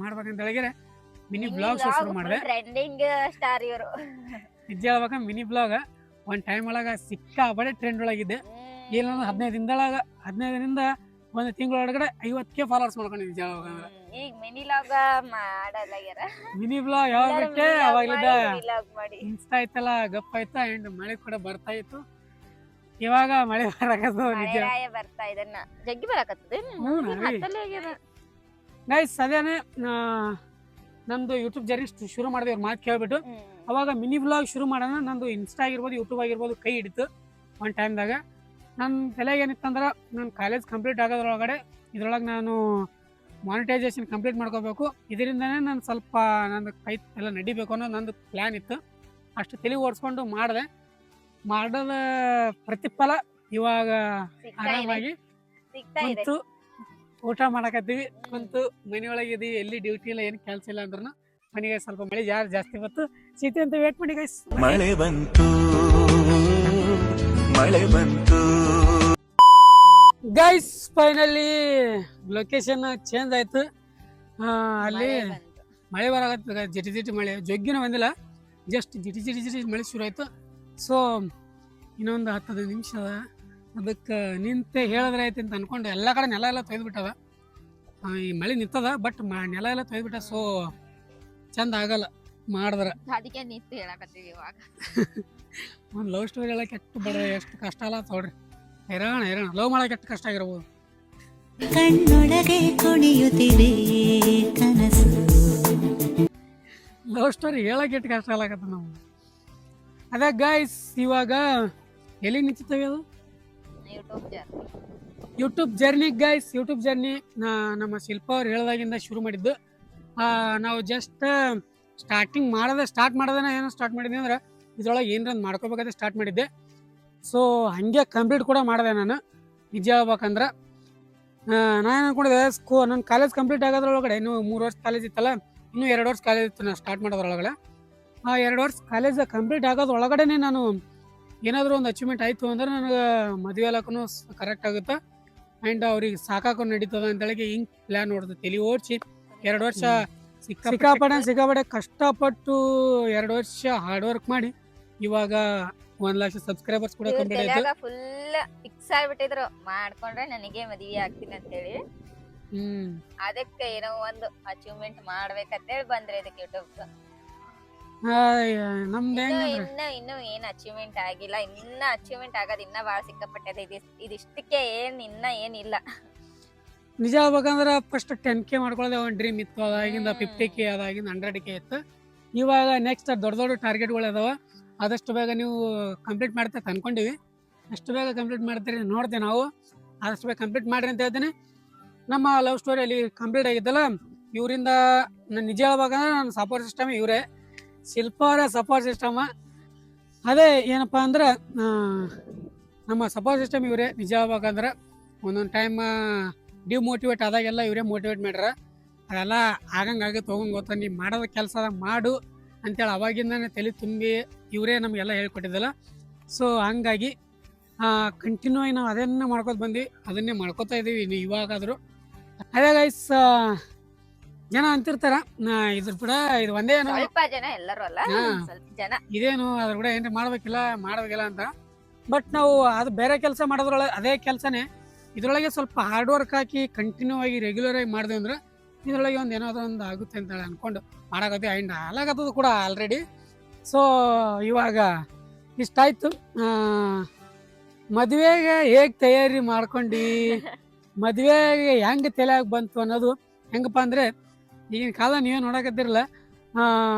ಮಾಡ್ಬೇಕಂತ ಹೇಳಿದ್ರೆ ಮಿನಿ ಬ್ಲಾಗ್ ಶುರು ಮಾಡಿದೆ. ಟ್ರೆಂಡಿಂಗ್ ಸ್ಟಾರ್ ಇವರು ನಿಜ ಹೇಳ್ಬೇಕ. ಮಿನಿ ಬ್ಲಾಗ್ ಒಂದು ಟೈಮ್ ಒಳಗೆ ಸಿಕ್ಕಾಬಡೆ ಟ್ರೆಂಡ್ ಒಳಗಿದ್ದೆ. ಏನಂದ್ರೆ 15 1 ತಿಂಗಳೊಳಗಡೆ 50K ಫಾಲೋವರ್ಸ್ ಮಾಡ್ಕೊಂಡಿದ್ದೆ ನಿಜ ಹೇಳ್ಬೇಕಂದ್ರೆ. ಈಗ ಮಿನಿ ಲಾಗ್ ಮಾಡಲಾಗ್ಯಾರ. ಮಿನಿ ಬ್ಲಾಗ್ ಯಾವಾಗ ಬಿಟ್ಟೆ ಅವಾಗಲಿದ್ದ ಇನ್ಸ್ಟಾ ಐತಲ್ಲ ಗಪ್ ಆಯ್ತಾ. ಆ್ಯಂಡ್ ಮಳೆ ಕೂಡ ಬರ್ತಾ ಇತ್ತು. ಇವಾಗ ಮಳೆ ಬರಕತ್ತದ ನಿಜ ಬರ್ತಾ ಇದನ್ನ ಜಗ್ಗಿ ಬರಕತ್ತದ ಗೈಸ್. ಅದೇನೆ ನಮ್ದು ಯೂಟ್ಯೂಬ್ ಜರ್ನಿ ಶುರು ಮಾಡಿದೆ ಅವ್ರ ಮಾತು ಕೇಳ್ಬಿಟ್ಟು. ಅವಾಗ ಮಿನಿ ಬ್ಲಾಗ್ ಶುರು ಮಾಡೋಣ. ನಂದು ಇನ್ಸ್ಟಾ ಆಗಿರ್ಬೋದು ಯೂಟ್ಯೂಬ್ ಆಗಿರ್ಬೋದು ಕೈ ಹಿಡಿತು ಒಂದು ಟೈಮ್ದಾಗ. ನನ್ನ ತಲೆಗೆ ಏನಿತ್ತಂದ್ರೆ ನಾನು ಕಾಲೇಜ್ ಕಂಪ್ಲೀಟ್ ಆಗೋದ್ರೊಳಗಡೆ ಇದ್ರೊಳಗೆ ನಾನು ಮಾನಿಟೈಸೇಷನ್ ಕಂಪ್ಲೀಟ್ ಮಾಡ್ಕೋಬೇಕು. ಇದರಿಂದನೇ ನಾನು ಸ್ವಲ್ಪ ನಂದು ಕೈ ಎಲ್ಲ ನಡಿಬೇಕು ಅನ್ನೋ ನಂದು ಪ್ಲ್ಯಾನ್ ಇತ್ತು. ಅಷ್ಟು ತಲೆ ಓಡಿಸ್ಕೊಂಡು ಮಾಡೋದ ಪ್ರತಿಫಲ ಇವಾಗ ಆರಾಮಾಗಿ ಕುಂತು ಊಟ ಮಾಡಕತ್ತೀವಿ. ಕುಂತು ಮನೆಯೊಳಗಿದ್ದೀವಿ. ಎಲ್ಲಿ ಡ್ಯೂಟಿ ಇಲ್ಲ, ಏನು ಕೆಲಸ ಇಲ್ಲ ಅಂದ್ರೂ ಮನೆಗೆ ಸ್ವಲ್ಪ ಮಳೆ ಜಾಸ್ತಿ ಬಂತು. ಶೀತ ಅಂತ ವೇಟ್ ಮಾಡಿ ಗೈಸ್. ಮಳೆ ಬಂತು ಗೈಸ್. ಫೈನಲಿ ಲೊಕೇಶನ್ ಚೇಂಜ್ ಆಯ್ತು. ಅಲ್ಲಿ ಮಳೆ ಬರಾಕತ್ತ ಜಿಟಿ ಜಿಟಿ ಮಳೆ ಜೊಗ್ಗಿನ ಬಂದಿಲ್ಲ, ಜಸ್ಟ್ ಜಿಟಿ ಜಿಟಿ ಜಿಟಿ ಮಳೆ ಶುರು ಆಯ್ತು. ಸೊ ಇನ್ನೊಂದು 10 ನಿಮಿಷ ಅದ, ಅದಕ್ಕೆ ನಿಂತೆ ಹೇಳಿದ್ರೆ ಆಯ್ತು ಅಂತ ಅನ್ಕೊಂಡು ಎಲ್ಲ ಕಡೆ ನೆಲ ಎಲ್ಲ ತೊಯ್ದುಬಿಟ್ಟದ. ಈ ಮಳೆ ನಿಂತದ, ಬಟ್ ನೆಲ ಎಲ್ಲ ತೊಯ್ದುಬಿಟ್ಟ. ಸೊ ಚಂದ ಆಗಲ್ಲ ಮಾಡಿದ್ರೆ. ಅದಕ್ಕೆ ನಿಂತು ಹೇಳಕತ್ತೀವಿ ಇವಾಗ. ಒಂದು ಲವ್ ಸ್ಟೋರಿ ಹೇಳಕ್ಕೆ ಎಷ್ಟು ಬಡ ಎಷ್ಟು ಕಷ್ಟ ಅಲ್ಲ ನೋಡ್ರಿ. ಹೈರಾಣ ಲವ್ ಮಾಡಕ್ಕೆ ಎಷ್ಟು ಕಷ್ಟ ಆಗಿರ್ಬೋದು. ಕಣ್ಣೊಳಗೆ ಕುಣಿಯುತ್ತಿದೆ ಕನಸು. ಲವ್ ಸ್ಟೋರಿ ಹೇಳಕ್ಕೆ ಎಷ್ಟು ಕಷ್ಟ ಆಗತ್ತ ನಾವು. ಅದೇ ಗೈಸ್, ಇವಾಗ ಎಲ್ಲಿ ನಿಂತಿರ್ತೇವೆ ಅದು YouTube journey guys. YouTube journey ನಮ್ಮ ಶಿಲ್ಪ ಅವ್ರು ಹೇಳ್ದಾಗಿಂದ ಶುರು ಮಾಡಿದ್ದು. ನಾವು ಜಸ್ಟ್ ಸ್ಟಾರ್ಟ್ ಮಾಡೋದನ್ನ ಏನೋ ಸ್ಟಾರ್ಟ್ ಮಾಡಿದ್ದೆ ಅಂದ್ರೆ ಇದ್ರೊಳಗೆ ಏನರ ಮಾಡ್ಕೋಬೇಕಾದ್ರೆ ಸ್ಟಾರ್ಟ್ ಮಾಡಿದ್ದೆ. ಸೊ ಹಾಗೆ ಕಂಪ್ಲೀಟ್ ಕೂಡ ಮಾಡಿದೆ ನಾನು. ನಿಜ ಹೇಳ್ಬೇಕಂದ್ರೆ ನಾನು ಅನ್ಕೊಂಡಿದ್ದೆ ನನ್ನ ಕಾಲೇಜ್ ಕಂಪ್ಲೀಟ್ ಆಗೋದ್ರೊಳಗಡೆ, ಇನ್ನು 3 ವರ್ಷ ಕಾಲೇಜ್ ಇತ್ತಲ್ಲ, ಇನ್ನೂ 2 ವರ್ಷ ಕಾಲೇಜ್ ಇತ್ತು ನಾನು ಸ್ಟಾರ್ಟ್ ಮಾಡೋದ್ರೊಳಗಡೆ. ಆ 2 ವರ್ಷ ಕಾಲೇಜ್ ಕಂಪ್ಲೀಟ್ ಆಗೋದ್ರೊಳಗಡೆ ನಾನು ಏನಾದರೂ ಒಂದು ಅಚೀವ್ಮೆಂಟ್ ಆಯಿತು ಅಂದ್ರೆ ನನಗೆ ಮದುವೆ ಎಲ್ಲಕ್ಕೂ ಕರೆಕ್ಟ್ ಆಗುತ್ತೆ. ಆ್ಯಂಡ್ ಅವ್ರಿಗೆ ಸಾಕಾಕು ನಡೀತದ ಅಂತೇಳಿ ಹಿಂಗೆ ಪ್ಲ್ಯಾನ್ ನೋಡ್ದೆ ತಲೆ ಓಡಿಸಿ 2 ವರ್ಷ ಸಿಕ್ಕಾಪಟ್ಟೆ ಕಷ್ಟಪಟ್ಟು 2 ವರ್ಷ ಹಾರ್ಡ್ ವರ್ಕ್ ಮಾಡಿ ಇವಾಗ 1 ಲಕ್ಷ ಸಬ್ಸ್ಕ್ರೈಬರ್ಸ್ ಕೂಡ ಕಂಪ್ಲೀಟ್ ಆಯ್ತು. ಫುಲ್ ಫಿಕ್ಸ್ ಆಗ್ಬಿಟ್ಟಿದ್ರು ಮಾಡ್ಕೊಂಡ್ರೆ ನನಗೆ ಮದುವೆ ಆಗ್ತೀನಿ ಅಂತೇಳಿ. ಅದಕ್ಕೆ ಏನೋ ಒಂದು ಅಚೀವ್ಮೆಂಟ್ ಮಾಡ್ಬೇಕಂತೇಳಿ ಬಂದ್ರೆ ಇದಕ್ಕೆ ಯೂಟ್ಯೂಬ್. ನಮ್ದು ಇನ್ನು ಏನ್ ಅಚೀವ್ಮೆಂಟ್ ಆಗಿಲ್ಲ, ಇನ್ನ ಅಚೀವ್ಮೆಂಟ್ ಆಗೋದು ಇನ್ನ ಬಾಳ ಸಿಕ್ಕಾಪಟ್ಟೆ. ಇದಿಷ್ಟಕ್ಕೆ ಇನ್ನ ಏನಿಲ್ಲ. ನಿಜ ಹೇಳ್ಬೇಕಂದ್ರೆ ಫಸ್ಟ್ 10K ಮಾಡ್ಕೊಳ್ಳೋದೇ ಒಂದು ಡ್ರೀಮ್ ಇತ್ತು. ಅದಾಗಿಂದ 50K, ಅದಾಗಿಂದ 100K ಇತ್ತು. ಇವಾಗ ನೆಕ್ಸ್ಟ್ ದೊಡ್ಡ ಟಾರ್ಗೆಟ್ಗಳು ಅದಾವ. ಆದಷ್ಟು ಬೇಗ ನೀವು ಕಂಪ್ಲೀಟ್ ಮಾಡ್ತಾ ಅನ್ಕೊಂಡಿವಿ. ಅಷ್ಟು ಬೇಗ ಕಂಪ್ಲೀಟ್ ಮಾಡ್ತೀರಿ ನೋಡ್ತೇವೆ ನಾವು. ಆದಷ್ಟು ಬೇಗ ಕಂಪ್ಲೀಟ್ ಮಾಡ್ರಿ ಅಂತ ಹೇಳ್ತೀನಿ. ನಮ್ಮ ಲವ್ ಸ್ಟೋರಿಯಲ್ಲಿ ಕಂಪ್ಲೀಟ್ ಆಗಿದ್ದಲ್ಲ, ಇವರಿಂದ ನಾನು ನಿಜ ಹೇಳ್ಬೇಕಂದ್ರೆ ನನ್ನ ಸಪೋರ್ಟ್ ಸಿಸ್ಟಮ್ ಇವರೇ, ಶಿಲ್ಪ ಅವರ ಸಪೋರ್ಟ್ ಸಿಸ್ಟಮ್. ಅದೇ ಏನಪ್ಪ ಅಂದ್ರೆ ನಮ್ಮ ಸಪೋರ್ಟ್ ಸಿಸ್ಟಮ್ ಇವರೇ. ನಿಜ ಹೇಳ್ಬೇಕಂದ್ರೆ ಒಂದೊಂದು ಟೈಮ್ ಡಿಮೋಟಿವೇಟ್ ಆದಾಗೆಲ್ಲ ಇವರೇ ಮೋಟಿವೇಟ್ ಮಾಡ್ಯಾರ. ಅದೆಲ್ಲ ಆಗಂಗಾಗುತ್ತೆ ಹೋಗಂಗೆ ನೀ ಮಾಡೋದ ಕೆಲಸ ಮಾಡು ಅಂತೇಳಿ ಅವಾಗಿಂದನೇ ತಲೆ ತುಂಬಿ ಇವರೇ ನಮಗೆಲ್ಲ ಹೇಳ್ಕೊಟ್ಟಿದ್ದಲ್ಲ. ಸೊ ಹಂಗಾಗಿ ಕಂಟಿನ್ಯೂ ಆಗಿ ನಾವು ಅದನ್ನೇ ಮಾಡ್ಕೊತ ಬಂದ್ವಿ, ಅದನ್ನೇ ಮಾಡ್ಕೋತಾ ಇದ್ದೀವಿ ಇವಾಗಾದರೂ. ಅದೇ ಗೈಸ್, ಜನ ಅಂತಿರ್ತಾರ ಇದ್ರ ಕೂಡ ಇದು ಒಂದೇ ಸ್ವಲ್ಪ ಜನ, ಎಲ್ಲರೂ ಅಲ್ಲ, ಸ್ವಲ್ಪ ಜನ ಇದೇನು ಅದ್ರ ಕೂಡ ಏನ್ರಿ ಮಾಡ್ಬೇಕಿಲ್ಲ ಅಂತ. ಬಟ್ ನಾವು ಅದು ಬೇರೆ ಕೆಲಸ ಮಾಡೋದ್ರೊಳಗೆ ಅದೇ ಕೆಲಸನೇ ಇದ್ರೊಳಗೆ ಸ್ವಲ್ಪ ಹಾರ್ಡ್ ವರ್ಕ್ ಹಾಕಿ ಕಂಟಿನ್ಯೂ ಆಗಿ ರೆಗ್ಯುಲರ್ ಆಗಿ ಮಾಡಿದೆ ಅಂದ್ರೆ ಇದ್ರೊಳಗೆ ಒಂದು ಏನಾದರೂ ಒಂದು ಆಗುತ್ತೆ ಅಂತ ಅನ್ಕೊಂಡು ಮಾಡಾಕತ್ತೀವಿ. ಆ್ಯಂಡ್ ಹಾಲಾಗತ್ತದು ಕೂಡ ಆಲ್ರೆಡಿ. ಸೊ ಇವಾಗ ಇಷ್ಟಾಯ್ತು. ಮದುವೆಗೆ ಹೇಗೆ ತಯಾರಿ ಮಾಡ್ಕೊಂಡು ಮದುವೆಗೆ ಹೆಂಗೆ ತಲೆಯಾಗಿ ಬಂತು ಅನ್ನೋದು ಹೆಂಗಪ್ಪ ಅಂದರೆ, ಈಗಿನ ಕಾಲ ನೀವೇ ನೋಡಕತ್ತಿರಲ್ಲ,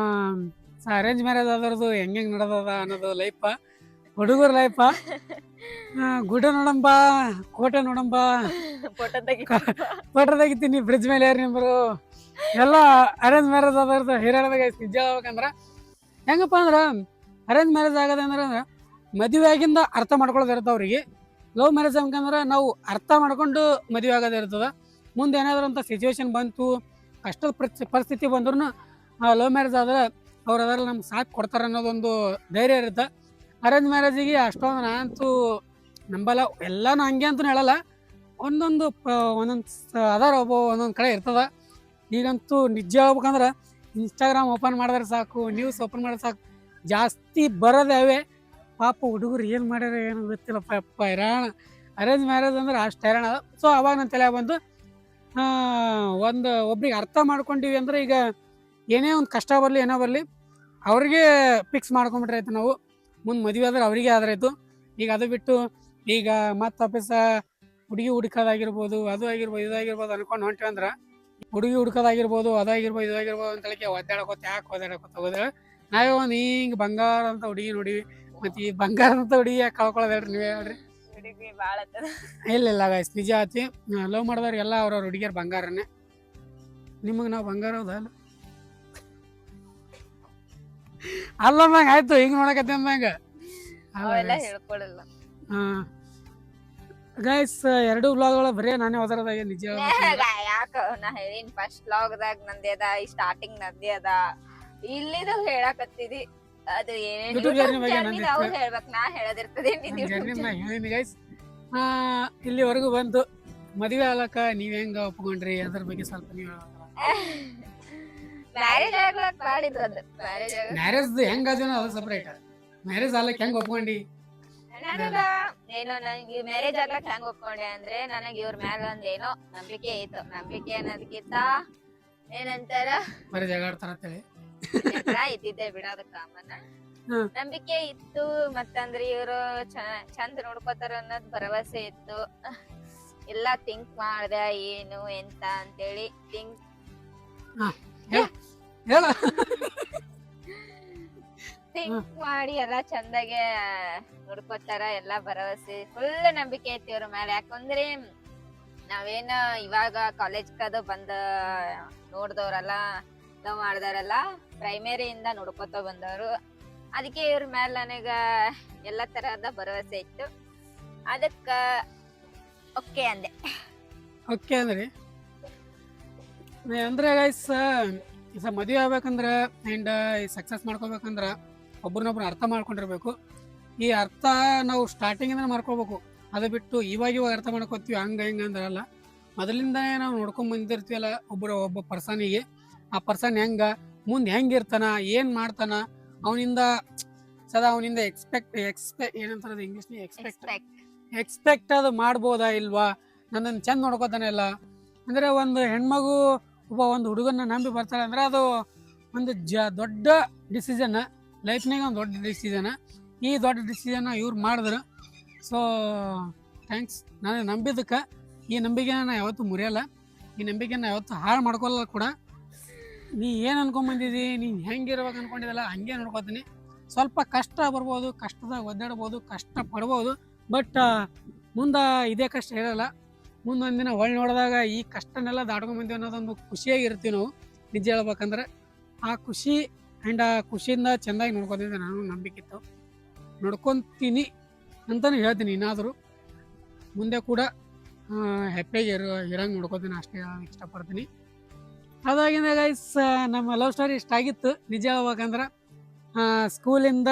ಅರೇಂಜ್ ಮ್ಯಾರೇಜ್ ಆದವ್ರದ್ದು ಹೆಂಗೆ ನಡೆದದ ಅನ್ನೋದು ಲೈಫ, ಹುಡುಗರ ಲೈಫ. ಗುಡ್ಡ ನೋಡಂಬ, ಕೋಟೆ ನೋಡಂಬ, ಫೋಟೋ ತೆಗಿತೀನಿ ಬ್ರಿಡ್ಜ್ ಮೇಲೆ ಯಾರು ನಿಂಬರು ಎಲ್ಲ ಅರೇಂಜ್ ಮ್ಯಾರೇಜ್ ಆದವ್ರದ್ದು ಹಿರಿಯದಾಗ ನಿಜ ಹೇಳ್ಬೇಕಂದ್ರೆ ಹೆಂಗಪ್ಪ ಅಂದ್ರೆ, ಅರೇಂಜ್ ಮ್ಯಾರೇಜ್ ಆಗೋದಂದ್ರೆ ಮದುವೆ ಆಗಿಂದ ಅರ್ಥ ಮಾಡ್ಕೊಳ್ಳೋದು ಇರ್ತದೆ ಅವ್ರಿಗೆ. ಲವ್ ಮ್ಯಾರೇಜ್ ಹೆಂಗಂದ್ರೆ ನಾವು ಅರ್ಥ ಮಾಡ್ಕೊಂಡು ಮದುವೆ ಆಗೋದು ಇರ್ತದೆ. ಮುಂದೆ ಏನಾದರೂ ಅಂತ ಸಿಚುವೇಶನ್ ಬಂತು, ಕಷ್ಟದ ಪರಿಸ್ಥಿತಿ ಬಂದ್ರೂ ಲವ್ ಮ್ಯಾರೇಜ್ ಆದ್ರೆ ಅವ್ರು ಅದರಲ್ಲಿ ನಮ್ಗೆ ಸಾಥ್ ಕೊಡ್ತಾರೆ ಅನ್ನೋದೊಂದು ಧೈರ್ಯ ಇರುತ್ತೆ. ಅರೇಂಜ್ ಮ್ಯಾರೇಜಿಗೆ ಅಷ್ಟೊಂದು ನಾನಂತೂ ನಂಬಲ್ಲ. ಎಲ್ಲನೂ ಹಂಗೆ ಅಂತೂ ಹೇಳಲ್ಲ, ಒಂದೊಂದು ಅದಾರ ಒಂದೊಂದು ಕಡೆ ಇರ್ತದ. ಈಗಂತೂ ನಿಜ ಹೇಳ್ಬೇಕಂದ್ರೆ ಇನ್ಸ್ಟಾಗ್ರಾಮ್ ಓಪನ್ ಮಾಡಿದ್ರೆ ಸಾಕು, ನ್ಯೂಸ್ ಓಪನ್ ಮಾಡಿದ್ರೆ ಸಾಕು, ಜಾಸ್ತಿ ಬರೋದೇ ಅವೇ. ಪಾಪ ಹುಡುಗರು ಏನು ಮಾಡ್ಯಾರ ಏನು ಗೊತ್ತಿಲ್ಲಪ್ಪ, ಹೈರಾಣ. ಅರೇಂಜ್ ಮ್ಯಾರೇಜ್ ಅಂದ್ರೆ ಅಷ್ಟು ಹೈರಾಣ ಅದ. ಸೊ ಅವಾಗ ನನ್ನ ತಲೆಯಾಗ ಬಂದು ಒಬ್ರಿಗೆ ಅರ್ಥ ಮಾಡ್ಕೊಂಡಿವಿ ಅಂದ್ರೆ ಈಗ ಏನೇ ಒಂದು ಕಷ್ಟ ಬರಲಿ ಏನೋ ಬರಲಿ ಅವ್ರಿಗೆ ಫಿಕ್ಸ್ ಮಾಡ್ಕೊಂಬಿಟ್ರೆ ಆಯ್ತು. ನಾವು ಮುಂದೆ ಮದುವೆ ಆದ್ರೆ ಅವರಿಗೆ ಆದ್ರಾಯ್ತು. ಈಗ ಅದು ಬಿಟ್ಟು ಈಗ ಮತ್ತೆ ವಾಪಸ್ ಹುಡುಗಿ ಹುಡುಕೋದಾಗಿರ್ಬೋದು, ಅದು ಆಗಿರ್ಬೋದು ಇದಾಗಿರ್ಬೋದು ಅನ್ಕೊಂಡು ಹೊಂಟಿವಿ ಅಂದ್ರೆ ಹುಡುಗಿ ಹುಡುಕೋದಾಗಿರ್ಬೋದು, ಅದಾಗಿರ್ಬೋದು ಇದಾಗಿರ್ಬೋದು ಅಂತೇಳಿ ಒದ್ದಾಡಕೋತ ಯಾಕೆ ಹೋಗೋದ. ನಾವೇ ಒಂದು ಹಿಂಗೆ ಬಂಗಾರ ಅಂತ ಹುಡುಗಿ ನೋಡಿವಿ, ಮತ್ತು ಈ ಬಂಗಾರ ಅಂತ ಹುಡುಗಿ ಯಾಕೆ ಕಳ್ಕೊಳ್ಳೋದು ಹೇಳ್ರಿ, ನೀವೇ ಹೇಳ್ರಿ. ಇಲ್ಲ ಗೈಸ್, ನಿಜ ಆತಿ. ಲವ್ ಮಾಡಿದವ್ರಿಗೆಲ್ಲ ಅವ್ರವ್ರ ಹುಡುಗಿಯರು ಬಂಗಾರನೇ. ನಿಮಗೆ ನಾವು ಬಂಗಾರ ಹೌದಾ ಅಲ್ಲಂದಂಗ ಆಯ್ತು, ಹಿಂಗ್ ನೋಡಕತ್ತೆ ಅಂದಂಗ. ಗೈಸ್, 2 ವ್ಲಾಗ್ಗಳ ಬರೀ ನಾನೇ ಓದರದಾಗ ನಿಜ ಯಾಕ ನಾ ಹೇಳಿನ್ ಫಸ್ಟ್ ವ್ಲಾಗ್ದಾಗ ನಂದೇ ಅದ, ಈ ಸ್ಟಾರ್ಟಿಂಗ್ ನಂದೇ ಅದ, ಇಲ್ಲಿದು ಹೇಳಕತ್ತಿದಿ. ಅದು ಯೂಟ್ಯೂಬ್ ಜರ್ನಿ ಬಗ್ಗೆ ಹೇಳ್ಬೇಕು, ನಾ ಹೇಳದಿರ್ತದೆ. ಹೇಳಿನಿ ಗೈಸ್. ಇಲ್ಲಿವರೆಗೂ ಬಂತು. ಮದುವೆ ಆಗಲಕ್ಕ ನೀವ್ ಹೆಂಗ ಒಪ್ಕೊಂಡ್ರಿ ಅದ್ರ ಬಗ್ಗೆ ಸ್ವಲ್ಪ ನೀವು ಮ್ಯಾರೇಜ್ ಆಗ್ಲಕ್ ಮಾಡಿದ್ರು ಅದು ಮ್ಯಾರೇಜ್ ಹೆಂಗ್ ಅದೇನೋ ಅದು ಸಪ್ರೇಟ್. ಮ್ಯಾರೇಜ್ ಆಗ್ಲಕ್ ಹೆಂಗ್ ಒಪ್ಕೊಂಡಿ? ನನಗ ಏನೋ ನನಗೆ ಮ್ಯಾರೇಜ್ ಆಗ್ಲಕ್ ಹೆಂಗ್ ಒಪ್ಕೊಂಡೆ ಅಂದ್ರೆ ನನಗ್ ಇವ್ರ ಮ್ಯಾಲ ಒಂದ್ ಏನೋ ನಂಬಿಕೆ ಇತ್ತು. ನಂಬಿಕೆ ಅನ್ನೋದಕ್ಕಿಂತ ಏನಂತಾರ ಬರೀ ಜಗಾಡ್ತಾರ ಅಂತೇಳಿ ಇದ್ದಿದ್ದೆ ಬಿಡೋದ ಕಾಮನ್. ಹ್ಮ್. ನಂಬಿಕೆ ಇತ್ತು, ಮತ್ತಂದ್ರೆ ಇವ್ರು ಚಂದ ನೋಡ್ಕೋತಾರ ಅನ್ನೋದ್ ಭರವಸೆ ಇತ್ತು. ಎಲ್ಲಾ ಥಿಂಕ್ ಮಾಡ್ದೆ ಏನು ಎಂತ ಅಂತೇಳಿ ಹೇಳ. ಥಿಂಕ್ ಮಾಡಿ ಎಲ್ಲಾ ಚಂದಾಗೆ ನೋಡ್ಕೋತಾರ, ಎಲ್ಲಾ ಭರವಸೆ ಫುಲ್ ನಂಬಿಕೆ ಐತಿ ಇವ್ರ ಮೇಲೆ. ಯಾಕಂದ್ರೆ ನಾವೇನ ಇವಾಗ ಕಾಲೇಜ್ ಕದು ಬಂದ ನೋಡ್ದವ್ರಲ್ಲ, ಲವ್ ಮಾಡ್ದವ್ರಲ್ಲ ಪ್ರೈಮರಿಯಿಂದ ನೋಡ್ಕೋತ ಬಂದವ್ರು. ಅದಕ್ಕೆ ಇವ್ರ ಮೇಲೆ ನನಗ ಎಲ್ಲಾ ತರಹದ ಭರವಸೆ ಇತ್ತು. ಅದಕ್ಕ ಓಕೆ ಅಂದೆ. ಓಕೆ ಅಂದ್ರೆ ಗೈಸ್ ಮದುವೆ ಆಗ್ಬೇಕಂದ್ರ ಅಂಡ್ ಸಕ್ಸಸ್ ಮಾಡ್ಕೋಬೇಕಂದ್ರ ಒಬ್ರನ್ನೊಬ್ರು ಅರ್ಥ ಮಾಡ್ಕೊಂಡಿರ್ಬೇಕು. ಈ ಅರ್ಥ ನಾವು ಸ್ಟಾರ್ಟಿಂಗ್ ಇಂದ ಮಾಡ್ಕೋಬೇಕು. ಅದು ಬಿಟ್ಟು ಇವಾಗ ಅರ್ಥ ಮಾಡ್ಕೋತೀವಿ ಹಂಗ ಹಿಂಗ ಅಂದ್ರಲ್ಲ. ಮೊದಲಿಂದಾನೇ ನಾವು ನೋಡ್ಕೊಂಡ್ ಬಂದಿರ್ತೀವಲ್ಲ ಒಬ್ಬ ಪರ್ಸನಿಗೆ, ಆ ಪರ್ಸನ್ ಹೆಂಗ ಮುಂದೆ ಹೆಂಗಿರ್ತಾನ, ಏನ್ ಮಾಡ್ತಾನ, ಅವನಿಂದ ಎಕ್ಸ್ಪೆಕ್ಟ್ ಏನಂತಾರ ಇಂಗ್ಲಿಷ್ ಎಕ್ಸ್ಪೆಕ್ಟ್ ಅದು ಮಾಡ್ಬೋದಾ ಇಲ್ವಾ, ನನ್ನನ್ನು ಚಂದ ನೋಡ್ಕೋತಾನೆ ಇಲ್ಲ ಅಂದ್ರೆ. ಒಂದು ಹೆಣ್ಮಗು ಒಂದು ಹುಡುಗನ್ನ ನಂಬಿ ಬರ್ತಾಳೆ ಅಂದ್ರೆ ಅದು ಒಂದು ದೊಡ್ಡ ಡಿಸಿಷನ್, ಲೈಫ್ನಾಗ ಒಂದು ದೊಡ್ಡ ಡಿಸಿಷನ್. ಈ ದೊಡ್ಡ ಡಿಸಿಷನ್ ಇವ್ರು ಮಾಡಿದ್ರು. So thanks. ನಾನು ನಂಬಿದ್ದಕ್ಕೆ ಈ ನಂಬಿಕೆನ ನಾನು ಯಾವತ್ತೂ ಮುರಿಯಲ್ಲ, ಈ ನಂಬಿಕೆನ ಯಾವತ್ತೂ ಹಾಳು ಮಾಡ್ಕೊಳ್ಳಲ್ಲ ಕೂಡ. ನೀ ಏನು ಅನ್ಕೊಂಬಂದಿದ್ದಿ, ನೀನು ಹೆಂಗಿರ್ಬೇಕು ಅನ್ಕೊಂಡಿದ್ದಲ್ಲ ಹಂಗೆ ನೋಡ್ಕೋತೀನಿ. ಸ್ವಲ್ಪ ಕಷ್ಟ ಬರ್ಬೋದು, ಕಷ್ಟದಾಗ ಒದ್ದಾಡ್ಬೋದು, ಕಷ್ಟ ಪಡ್ಬೋದು. ಬಟ್ ಮುಂದೆ ಇದೇ ಕಷ್ಟ ಇರಲ್ಲ. ಮುಂದೊಂದಿನ ಒಳ್ಳೆ ನೋಡಿದಾಗ ಈ ಕಷ್ಟನೆಲ್ಲ ದಾಟ್ಕೊಂಡ್ಬಂತೀವಿ ಅನ್ನೋದೊಂದು ಖುಷಿಯಾಗಿರ್ತೀವಿ ನಾವು. ನಿಜ ಹೇಳ್ಬೇಕಂದ್ರೆ ಆ ಖುಷಿ ಆ್ಯಂಡ್ ಆ ಖುಷಿಯಿಂದ ಚೆಂದಾಗಿ ನೋಡ್ಕೊತಿದ್ದೆ. ನಾನು ನಂಬಿಕಿತ್ತು, ನೋಡ್ಕೊತೀನಿ ಅಂತಲೇ ಹೇಳ್ತೀನಿ. ಇನ್ನಾದರೂ ಮುಂದೆ ಕೂಡ ಹ್ಯಾಪಿಯಾಗಿ ಇರಂಗೆ ನೋಡ್ಕೊತೀನಿ, ಅಷ್ಟೇ ಇಷ್ಟಪಡ್ತೀನಿ. ಅದಾಗಿಂದ ಗೈಸ್ ನಮ್ಮ ಲವ್ ಸ್ಟೋರಿ ಇಷ್ಟ ಆಗಿತ್ತು. ನಿಜ ಹೇಳ್ಬೇಕಂದ್ರೆ ಸ್ಕೂಲಿಂದ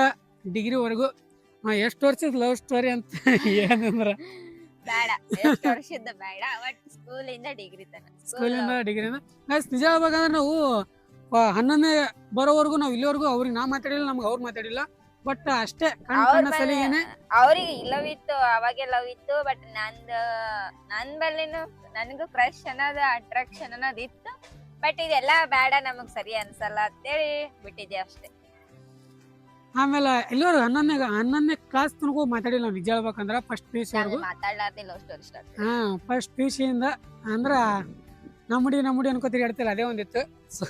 ಡಿಗ್ರಿವರೆಗೂ ಎಷ್ಟು ವರ್ಷದ ಲವ್ ಸ್ಟೋರಿ ಅಂತ ಏನಂದ್ರೆ ಬೇಡ, ಎಷ್ಟು ವರ್ಷದ ಬೇಡ, ಬಟ್ ಸ್ಕೂಲಿಂದ ಡಿಗ್ರಿ ಗೈಸ್ ನಿಜ ಹೇಳ್ಬೇಕಂದ್ರೆ ನಾವು 11ನೇ ಬರೋವರೆಗೂ ನಾವು ಇಲ್ಲಿವರೆಗೂ ಅವ್ರಿಗೆ ನಾ ಮಾತಾಡಿಲ್ಲ, ನಮ್ಗೆ ಅವ್ರು ಮಾತಾಡಿಲ್ಲ. ಬಟ್ ಅಷ್ಟೇ ಕಣ್ಣ ಸಲಿಗೇನೆ ಅವ್ರಿಗೆ ಲವ್ ಇತ್ತು, ಅವಾಗೆ ಲವ್ ಇತ್ತು. ಬಟ್ ನನ್ ಬಲ್ಲಿನು ನನಗೂ ಕ್ರಶ್ ಅನ್ನೋದು ಅಟ್ರಾಕ್ಷನ್ ಅನ್ನೋದು ಇತ್ತು. ಬಟ್ ಇದೆಲ್ಲ ಬೇಡ, ನಮಗ್ ಸರಿ ಅನ್ಸಲ್ಲ ಅಂತೇಳಿ ಬಿಟ್ಟಿದ್ದೆ ಅಷ್ಟೇ. ಆಮೇಲೆ ಎಲ್ಲರೂ 11ನೇ ಕ್ಲಾಸ್ ತನಕ ಮಾತಾಡಿಲ್ಲ ನಾವು. ನಿಜ ಹೇಳ್ಬೇಕಂದ್ರೆ ಫಸ್ಟ್ PUC ವರೆಗೂ ಮಾತಾಡ್ಲಾರ್ದೆ love story start. First PUC ಇಂದ ಅಂದ್ರ ನಮ್ಮಡಿ ಅನ್ಕೋತೀರಿ ಅದೇ ಒಂದಿತ್ತು. ಸೊ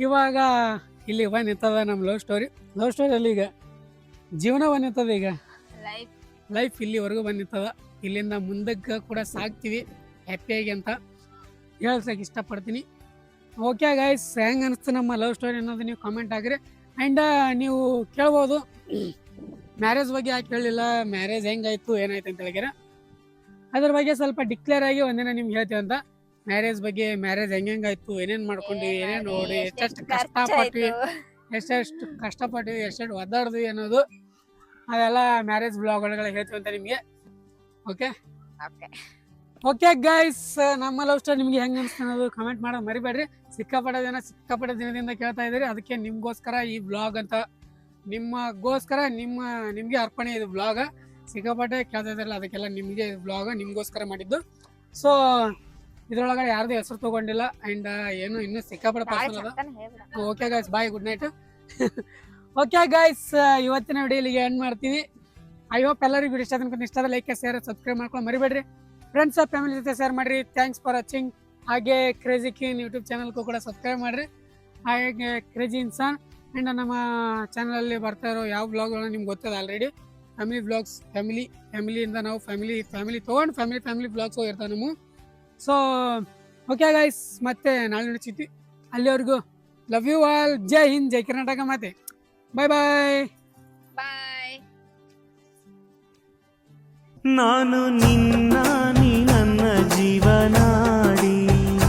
ಇವಾಗ ಇಲ್ಲಿ ಬಂದು ನಿಂತದ ನಮ್ಮ ಲವ್ ಸ್ಟೋರಿಯಲ್ಲಿ ಈಗ ಜೀವನ ಬಂದು ನಿಂತದ. ಈಗ ಲೈಫ್ ಇಲ್ಲಿವರೆಗೂ ಬಂದು ನಿಂತದ. ಇಲ್ಲಿಂದ ಮುಂದಕ್ಕೆ ಕೂಡ ಸಾಗ್ತೀವಿ ಹ್ಯಾಪಿಯಾಗಿ ಅಂತ ಹೇಳ್ಸಕ್ಕೆ ಇಷ್ಟಪಡ್ತೀನಿ. ಓಕೆ ಗೈಸ್, ಹೆಂಗೆ ಅನಿಸ್ತು ನಮ್ಮ ಲವ್ ಸ್ಟೋರಿ ಅನ್ನೋದು ನೀವು ಕಾಮೆಂಟ್ ಆಗಿರಿ. ಆ್ಯಂಡ್ ನೀವು ಕೇಳ್ಬೋದು ಮ್ಯಾರೇಜ್ ಬಗ್ಗೆ ಯಾಕೆ ಕೇಳಲಿಲ್ಲ, ಮ್ಯಾರೇಜ್ ಹೆಂಗಾಯ್ತು ಏನಾಯ್ತು ಅಂತ ಹೇಳಿದ್ರೆ ಅದ್ರ ಬಗ್ಗೆ ಸ್ವಲ್ಪ ಡಿಕ್ಲೇರ್ ಆಗಿ ಒಂದಿನ ನಿಮ್ಗೆ ಹೇಳ್ತೀವಿ ಅಂತ. ಮ್ಯಾರೇಜ್ ಬಗ್ಗೆ, ಮ್ಯಾರೇಜ್ ಹೆಂಗಾಯ್ತು, ಏನೇನು ಮಾಡ್ಕೊಂಡ್ವಿ, ಏನೇನು ನೋಡಿ, ಎಷ್ಟೆಷ್ಟು ಕಷ್ಟಪಟ್ವಿ, ಎಷ್ಟೆಷ್ಟು ಒದ್ದಾಡ್ದ್ವಿ ಅನ್ನೋದು ಅದೆಲ್ಲ ಮ್ಯಾರೇಜ್ ಬ್ಲಾಗ್ ಒಳಗಡೆ ಹೇಳ್ತೀವಿ ಅಂತ ನಿಮಗೆ. ಓಕೆ ಗೈಸ್, ನಮ್ಮ ಲವ್ ಸ್ಟೋರಿ ನಿಮ್ಗೆ ಹೆಂಗೆ ಅನಿಸ್ತು ಅನ್ನೋದು ಕಮೆಂಟ್ ಮಾಡೋದು ಮರಿಬೇಡ್ರಿ. ಸಿಕ್ಕಾಪಟ್ಟೆ ದಿನದಿಂದ ಕೇಳ್ತಾ ಇದ್ದೀರಿ, ಅದಕ್ಕೆ ನಿಮ್ಗೋಸ್ಕರ ಈ ಬ್ಲಾಗ್ ಅಂತ, ನಿಮ್ಗೆ ಅರ್ಪಣೆ ಇದು ಬ್ಲಾಗ್. ಸಿಕ್ಕಾಪಟ್ಟೆ ಕೇಳ್ತಾ ಇದ್ದಾರಲ್ಲ ಅದಕ್ಕೆಲ್ಲ ನಿಮಗೆ ಬ್ಲಾಗ್ ನಿಮ್ಗೋಸ್ಕರ ಮಾಡಿದ್ದು. ಸೊ ಇದ್ರೊಳಗಡೆ ಯಾರ್ದು ಹೆಸರು ತಗೊಂಡಿಲ್ಲ ಆ್ಯಂಡ್ ಏನು ಇನ್ನೂ ಸಿಕ್ಕಾಪಟ್ಟೆ ಪರ್ಸನಲ್ ಅದ. ಓಕೆ ಗೈಸ್, ಬಾಯ್, ಗುಡ್ ನೈಟ್. ಓಕೆ ಗೈಸ್, ಇವತ್ತಿನ ವಿಡಿಯೋ ಇಲ್ಲಿಗೆ ಎಂಡ್ ಮಾಡ್ತೀವಿ. ಐ ಹೋಪ್ ಎಲ್ಲರಿಗೂ ಇಷ್ಟ ಆದ ಲೈಕ್ ಶೇರ್ ಸಬ್ಸ್ಕ್ರೈಬ್ ಮಾಡ್ಕೊಂಡು ಮರಿಬೇಡ್ರಿ. ಫ್ರೆಂಡ್ಸ್ ಫ್ಯಾಮಿಲಿ ಜೊತೆ ಶೇರ್ ಮಾಡಿರಿ. Thanks for watching. ಹಾಗೆ ಕ್ರೇಜಿ ಕಿನ್ ಯೂಟ್ಯೂಬ್ ಚಾನಲ್ಗೂ ಕೂಡ ಸಬ್ಸ್ಕ್ರೈಬ್ ಮಾಡಿರಿ. ಹಾಗೆ ಕ್ರೇಜಿ ಇನ್ಸಾನ್ ಆ್ಯಂಡ್ ನಮ್ಮ ಚಾನಲಲ್ಲಿ ಬರ್ತಾ ಇರೋ ಯಾವ ಬ್ಲಾಗ್ಗಳನ್ನ ನಿಮ್ಗೆ ಗೊತ್ತದ ಆಲ್ರೆಡಿ. ಫ್ಯಾಮಿಲಿ ಬ್ಲಾಗ್ಸ್, ಫ್ಯಾಮಿಲಿಯಿಂದ ನಾವು ಫ್ಯಾಮಿಲಿ ತೊಗೊಂಡು ಫ್ಯಾಮಿಲಿ ಬ್ಲಾಗ್ಸ್ ಹೋಗಿರ್ತಾವೆ ನಮ್ಮ. ಸೊ ಓಕೆ ಗೈಸ್, ಮತ್ತೆ ನಾಳೆ ನೋಡ್ತೀವಿ. ಅಲ್ಲಿವರೆಗೂ ಲವ್ ಯು ಆಲ್. ಜೈ ಹಿಂದ್, ಜೈ ಕರ್ನಾಟಕ ಮಾತೆ. ಬಾಯ್ ಬಾಯ್. ನಾನು ನಿನ್ನ